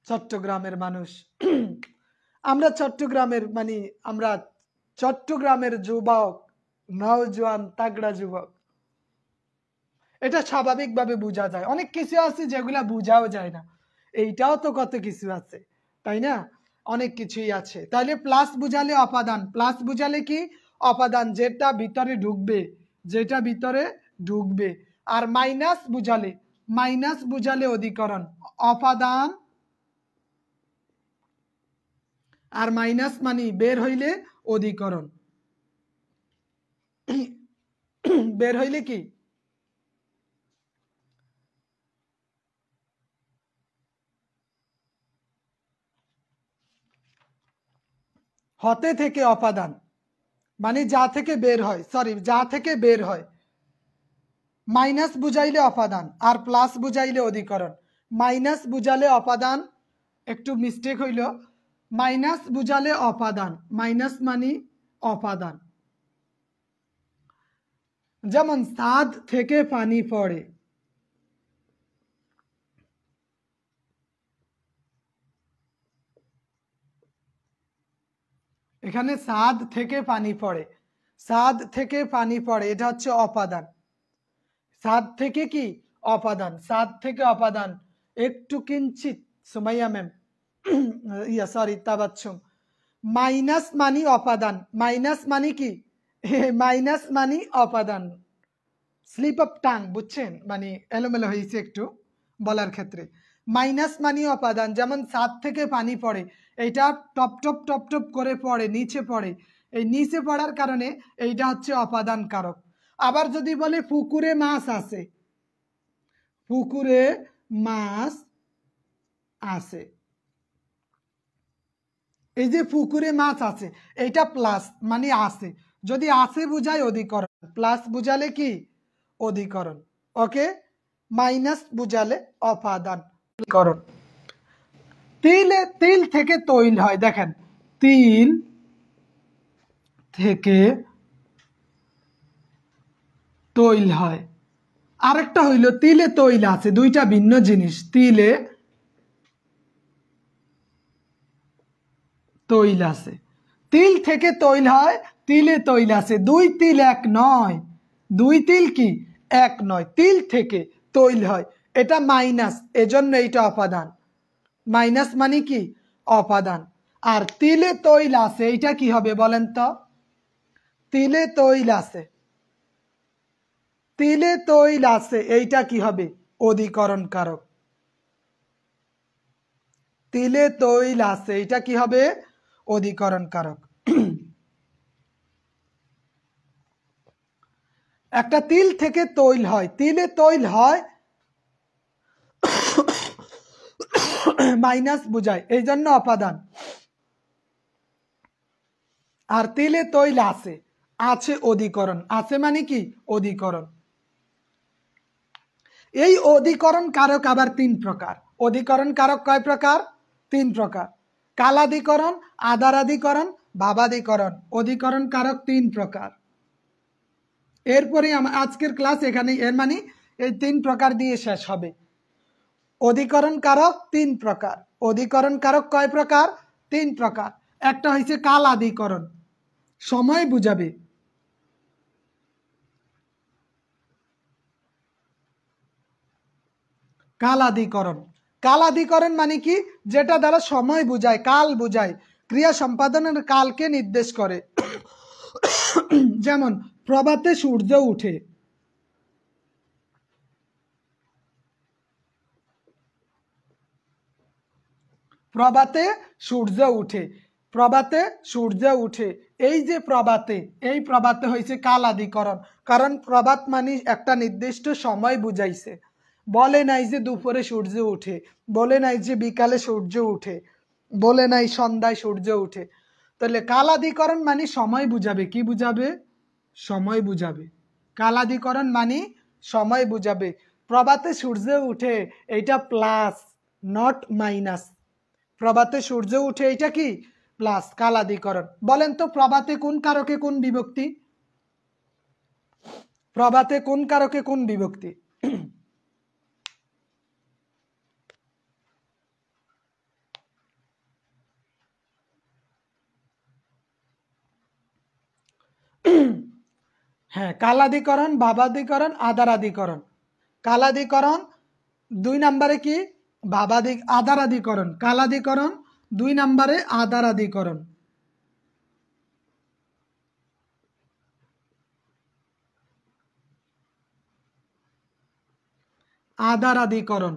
চট্টগ্রামের মানুষ, আমরা চট্টগ্রামের আমরা চট্টগ্রামের যুবক, নওজোয়ান তাগড়া যুবক, এটা স্বাভাবিকভাবে বোঝা যায়। অনেক কিছু আছে যেগুলা বোঝাও যায় না, এইটাও তো কত কিছু আছে, তাই না? অনেক কিছুই আছে। তাহলে প্লাস বুঝালে অপাদান, প্লাস বুঝালে কি অপাদান, যেটা ভিতরে ঢুকবে, যেটা ভিতরে ঢুকবে। আর মাইনাস বুঝালে, মাইনাস বুঝালে অধিকরণ, অপাদান আর মাইনাস মানে বের হইলে অধিকরণ। বের হইলে কি হতে থেকে অপাদান, মানে যা থেকে বের হয়, সরি যা থেকে বের হয়। মাইনাস বুঝাইলে অপাদান আর প্লাস বুঝাইলে অধিকরণ। মাইনাস বুঝালে অপাদান, একটু মিস্টেক হইল, মাইনাস বুঝালে অপাদান, মাইনাস মানে অপাদান। যেমন ছাদ থেকে পানি পড়ে, এখানে ছাদ থেকে পানি পড়ে, ছাদ থেকে পানি পড়ে, এটা হচ্ছে অপাদান। ছাদ থেকে কি অপাদান, ছাদ থেকে অপাদান। একটু কিঞ্চিত Sumaiya ma'am, yeah sorry Tabassum, minus money অপাদান, মাইনাস মানি কি মাইনাস মানি অপাদান। স্লিপ অফ টাং, বুঝছেন, মানে এলোমেলো হয়েছে একটু বলার ক্ষেত্রে। মাইনাস মানি অপাদান, যেমন ছাদ থেকে পানি পড়ে, এইটা টপ টপ টপ টপ করে পড়ে, নিচে পড়ে, এই নিচে পড়ার কারণে এইটা হচ্ছে অপাদান কারক। আবার যদি বলে পুকুরে মাছ আছে, পুকুরে মাছ আছে, এই যে পুকুরে মাছ আছে, এইটা প্লাস মানে আছে, যদি আছে বুঝায় অধিকরণ, প্লাস বুঝালে কি অধিকরণ। ওকে, মাইনাস বুঝালে অপাদান, অধিকরণ। তিলে, তিল থেকে তৈল হয়, দেখেন তিল থেকে তৈল হয়। আরেকটা হইল তিলে তৈল আছে, দুইটা ভিন্ন জিনিস। তিলে তৈল আছে, তিল থেকে তৈল হয়, তিলে তৈল আছে, দুই তিল এক নয়, দুই তিল কি এক নয়, তিল থেকে তৈল হয়, এটা মাইনাস, এজন্য এটা অপাদান। মাইনাস মানে কি অপাদান। আর তিলে তৈল আছে, এইটা কি হবে বলেন তো? তিলে তৈল আছে, তিলে তৈল আছে, এইটা কি হবে অধিকরণ কারক। তিলে তৈল আছে, এটা কি হবে অধিকরণ কারক। একটা তিল থেকে তৈল হয়, তিলে তৈল হয় মাইনাস বুঝায়, এই জন্য অপাদান। আর তিলে তৈল আছে, আছে অধিকরণ, আছে মানে কি অধিকরণ। এই অধিকরণ কারক আবার তিন প্রকার। অধিকরণ কারক কয় প্রকার? তিন প্রকার। কালাধিকরণ, আধারাধিকরণ, ভাবাধিকরণ। অধিকরণ কারক তিন প্রকার। এরপরে আজকের ক্লাস এখানে, এর মানে এই তিন প্রকার দিয়ে শেষ হবে। অধিকরণ কারক তিন প্রকার। অধিকরণ কারক কয় প্রকার? তিন প্রকার। একটা হয়েছে কালাধিকরণ, সময় বুঝাবে। কালাধিকরণ, কালাদিকরণ মানে কি? যেটা দ্বারা সময় বোঝায়, কাল বোঝায়, ক্রিয়া সম্পাদনের কালকে নির্দেশ করে। যেমন প্রভাতে সূর্য উঠে, প্রভাতে সূর্য উঠে, প্রভাতে সূর্য উঠে, এই যে প্রভাতে, এই প্রভাতে হয়েছে কালাদিকরণ। কারণ প্রভাত মানে একটা নির্দিষ্ট সময় বুঝাইছে, বলে নাই যে দুপুরে সূর্য উঠে, বলে নাই যে বিকালে সূর্য উঠে, বলে নাই সন্ধ্যায় সূর্য উঠে। তাহলে কালাদিকরণ মানে সময় বুঝাবে। কি বুঝাবে? সময় বুঝাবে। কালাদিকরণ মানে সময় বুঝাবে। প্রভাতে সূর্য উঠে, এটা প্লাস, নট মাইনাস। প্রভাতে সূর্য উঠে, এটা কি? প্লাস, কালাদিকরণ। বলেন তো প্রভাতে কোন কারকে কোন বিভক্তি? প্রভাতে কোন কারকে কোন বিভক্তি? হ্যাঁ, কালাদিকরণ, ভাবাদিকরণ, আদারাদিকরণ। কালাদিকরণ 2 নম্বরে কি? আদারাদিকরণ। কালাদিকরণ 2 নম্বরে আদারাদিকরণ। আদারাদিকরণ,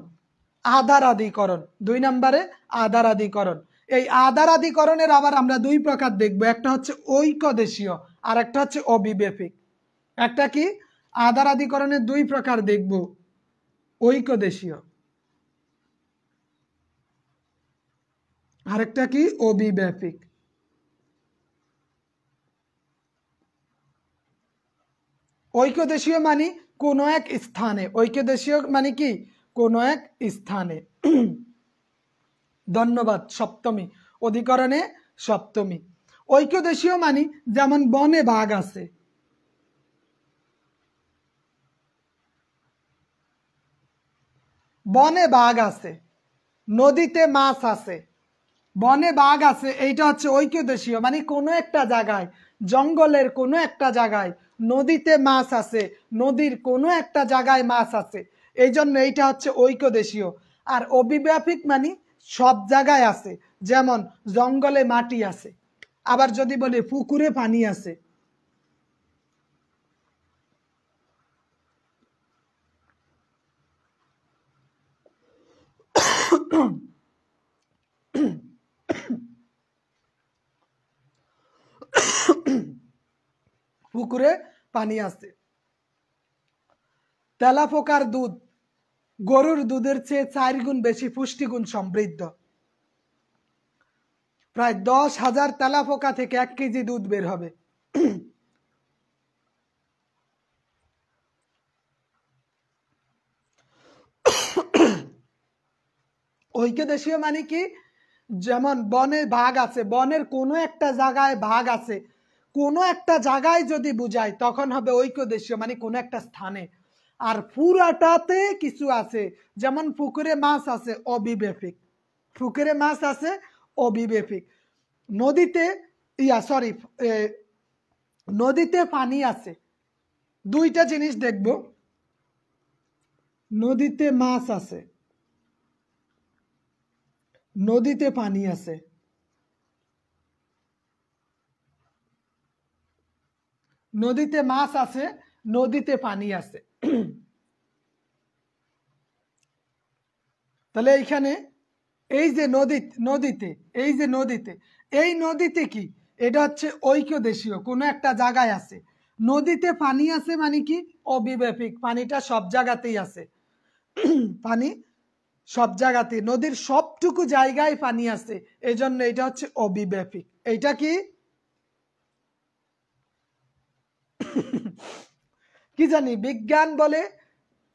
আদারাদিকরণ 2 নম্বরে আদারাদিকরণ। এই আদারাদিকরণের আবার আমরা 2 প্রকার দেখব। একটা হচ্ছে ঐকদেশীয় আর একটা হচ্ছে অবিব্যাপিক। একটা কি? আদারাদিকরণের 2 প্রকার দেখব, ঐকদেশীয়, আরেকটা কি? অবিব্যাপিক। ঐকদেশীয় মানে কোনো এক স্থানে, ঐকদেশীয় মানে কি? কোনো এক স্থানে। ধন্যবাদ। সপ্তমী, অধিকরণে সপ্তমী। ঐকদেশীয় মানে যেমন বনে বাঘ আছে, বনে বাঘ আছে, নদীতে মাছ আছে, বনে বাঘ আছে, এইটা হচ্ছে ঐকদেশীয়। মানে কোনো একটা জায়গায়, জঙ্গলের কোনো একটা জায়গায় নদীতে মাছ আছে, নদীর কোনো একটা জায়গায় মাছ আছে, এই জন্য এইটা হচ্ছে ঐকদেশীয়। আর অবিব্যাপিক মানে সব জায়গায় আছে, যেমন জঙ্গলে মাটি আছে, আবার যদি বলি পুকুরে পানি আছে। পুকুরে পানি আছে। তেলাপোকার দুধ গরুর দুধের চেয়ে 4 গুণ বেশি পুষ্টিগুণ সমৃদ্ধ। প্রায় 10,000 তেলাপোকা থেকে 1 কেজি দুধ বের হবে। ঐকদেশীয় মানে কি? যেমন বনে বাঘ আছে, বনের কোনো একটা জায়গায় বাঘ আছে, কোনো একটা জায়গায় যদি বুঝায় তখন হবে ঐকদেশীয়, মানে কোনো একটা স্থানে। আর পুরাটাতে কিছু আছে, যেমন পুকুরে মাছ আছে, অবিব্যাপিক। পুকুরে মাছ আছে, অবিব্যাপিক। নদীতে নদীতে পানি আছে। 2টা জিনিস দেখব, নদীতে মাছ আছে, নদীতে পানি আছে। নদীতে মাছ আছে, নদীতে পানি আছে। তাহলে এইখানে এই যে নদীতে, এই যে নদীতে, এই নদীতে কি? এটা হচ্ছে ঐকদেশীয়, কোনো একটা জায়গায় আছে। নদীতে পানি আছে মানে কি? অবিব্যাপিক, পানিটা সব জায়গাতেই আছে। পানি সব জায়গাতে, নদীর সবটুকু জায়গায় পানি আছে, এই জন্য এটা হচ্ছে অবিব্যাপিক। এইটা কি? কি জানি, বিজ্ঞান বলে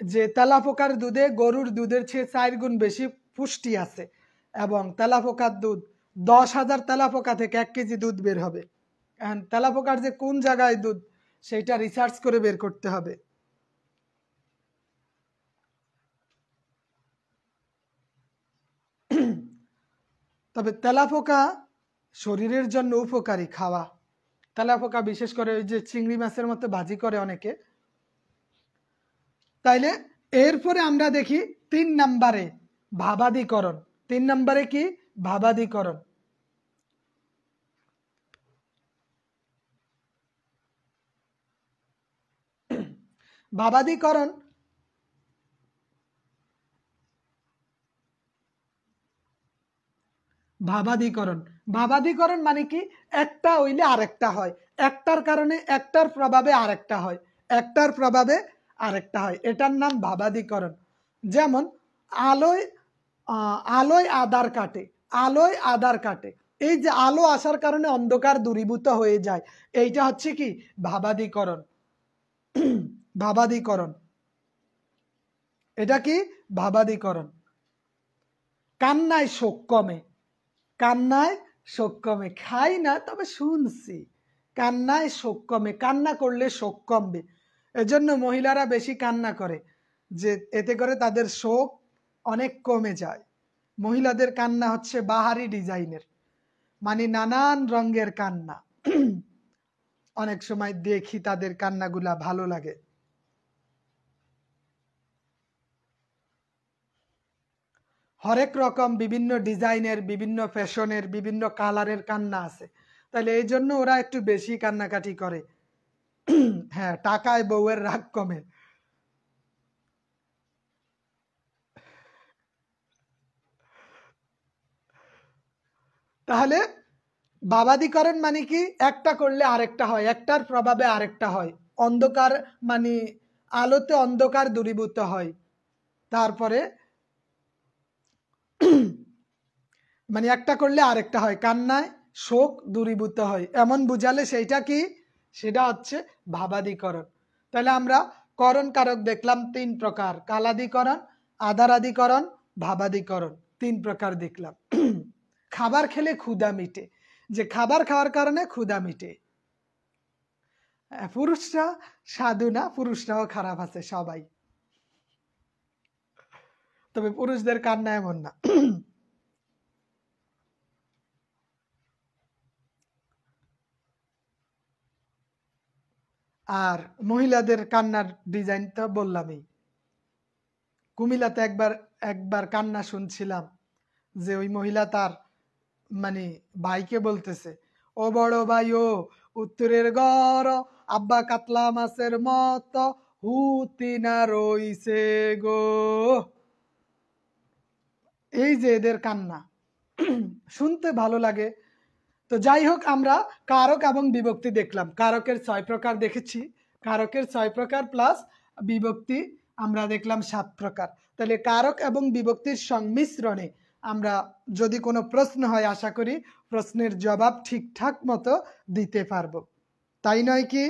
যে তেলাপোকার দুধে গরুর দুধের চেয়ে 4 গুণ বেশি পুষ্টি আছে, এবং তেলাপোকার দুধ 10,000 তেলাপোকা থেকে 1 কেজি দুধ বের হবে। এখন তেলাপোকার যে কোন জায়গায় দুধ, সেইটা রিসার্চ করে বের করতে হবে। তবে তেলাপোকা শরীরের জন্য উপকারী খাওয়া। তেলাপোকা বিশেষ করে ওই যে চিংড়ি মাছের মতো ভাজি করে অনেকে। তাইলে এরপরে আমরা দেখি 3 নম্বরে ভাবাদিকরণ। 3 নম্বরে কি? ভাবাদিকরণ। ভাবাদিকরণ ভাবাদিকরণ ভাবাদিকরণ মানে কি? একটা হইলে আরেকটা হয়, একটার কারণে একটার প্রভাবে আরেকটা হয়, একটার প্রভাবে আরেকটা হয়, এটার নাম ভাবাদিকরণ। যেমন আলোয় আলোয় আধার কাটে, আলোয় আধার কাটে, এই যে আলো আসার কারণে অন্ধকার দূরীভূত হয়ে যায়, এইটা হচ্ছে কি? ভাবাদিকরণ। ভাবাদিকরণ, এটা কি? ভাবাদিকরণ। কান্নায় শোক কমে, কান্নায় শোক কমে, খাই না তবে শুনছি, কান্নায় শোক কমে, কান্না করলে শোক কমবে, এজন্য মহিলারা বেশি কান্না করে, যে এতে করে তাদের শোক অনেক কমে যায়। মহিলাদের কান্না হচ্ছে বাহারি ডিজাইনের, মানে নানান রঙের কান্না। অনেক সময় দেখি তাদের কান্নাগুলা ভালো লাগে। হরেক রকম বিভিন্ন ডিজাইনের, বিভিন্ন ফ্যাশনের, বিভিন্ন কালারের কান্না আছে, তাহলে এই জন্য ওরা একটু বেশি কান্নাকাটি করে। হ্যাঁ, টাকায় বউয়ের রাগ কমে। তাহলে ভাবাদিকরণ মানে কি? একটা করলে আরেকটা হয়, একটার প্রভাবে আরেকটা হয়, অন্ধকার মানে আলোতে অন্ধকার দূরীভূত হয়, তারপরে মানে একটা করলে আরেকটা হয়, কান্নায় শোক দূরীভূত হয়, এমন বুঝালে সেইটা কি? সেটা হচ্ছে ভাবাদিকরণ। তাহলে আমরা করণ কারক দেখলাম 3 প্রকার: কালাদিকরণ, আধারাদিকরণ, ভাবাদিকরণ, 3 প্রকার দেখলাম। খাবার খেলে ক্ষুধা মিটে, যে খাবার খাওয়ার কারণে ক্ষুধা মিটে। পুরুষরা সাধু না, পুরুষরাও খারাপ আছে সবাই, তবে পুরুষদের কান্না এমন না। আর মহিলাদের কান্নার ডিজাইন তো বললামই। কুমিল্লাতে একবার একবার কান্না শুনছিলাম, যে ওই মহিলা তার মানে ভাইকে বলতেছে, ও বড় ভাই ও, উত্তরের ঘর আব্বা কাতলা মাছের মতো হুতি না রইছে গো। এই যে এদের কান্না, শুনতে ভালো লাগে। তো যাই হোক, আমরা কারক এবং বিভক্তি দেখলাম, কারকের 6 প্রকার দেখেছি, কারকের 6 প্রকার প্লাস বিভক্তি আমরা দেখলাম 7 প্রকার। তাহলে কারক এবং বিভক্তির সংমিশ্রণে আমরা যদি কোনো প্রশ্ন হয়, আশা করি প্রশ্নের জবাব ঠিকঠাক মতো দিতে পারবো, তাই নয় কি?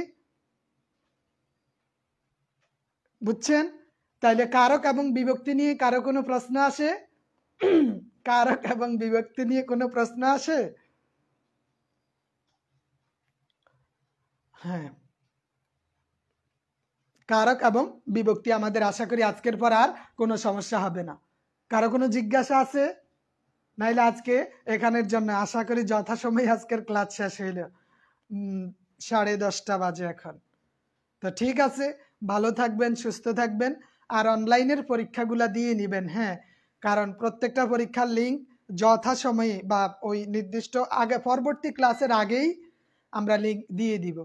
বুঝছেন? তাইলে কারক এবং বিভক্তি নিয়ে কারো কোনো প্রশ্ন আসে? কারক এবং বিভক্তি নিয়ে কোনো প্রশ্ন আসে? হ্যাঁ, কারক এবং বিভক্তি আমাদের আশা করি আজকের পর আর কোনো সমস্যা হবে না। কারো কোনো জিজ্ঞাসা আছে? নাইলে আজকে এখানের জন্য আশা করি যথাসময়ে আজকের ক্লাস শেষ হইল। 10:30 বাজে এখন। তো ঠিক আছে, ভালো থাকবেন, সুস্থ থাকবেন, আর অনলাইনের পরীক্ষাগুলা দিয়ে নেবেন। হ্যাঁ, কারণ প্রত্যেকটা পরীক্ষার লিঙ্ক যথাসময়ে বা ওই নির্দিষ্ট আগে পরবর্তী ক্লাসের আগেই আমরা লিঙ্ক দিয়ে দিব।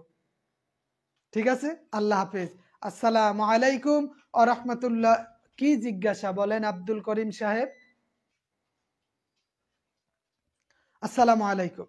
ঠিক আছে, আল্লাহ হাফেজ, আসসালামু আলাইকুম ওয়া রাহমাতুল্লাহ। কি জিজ্ঞাসা বলেন আব্দুল করিম সাহেব? আসসালামু আলাইকুম।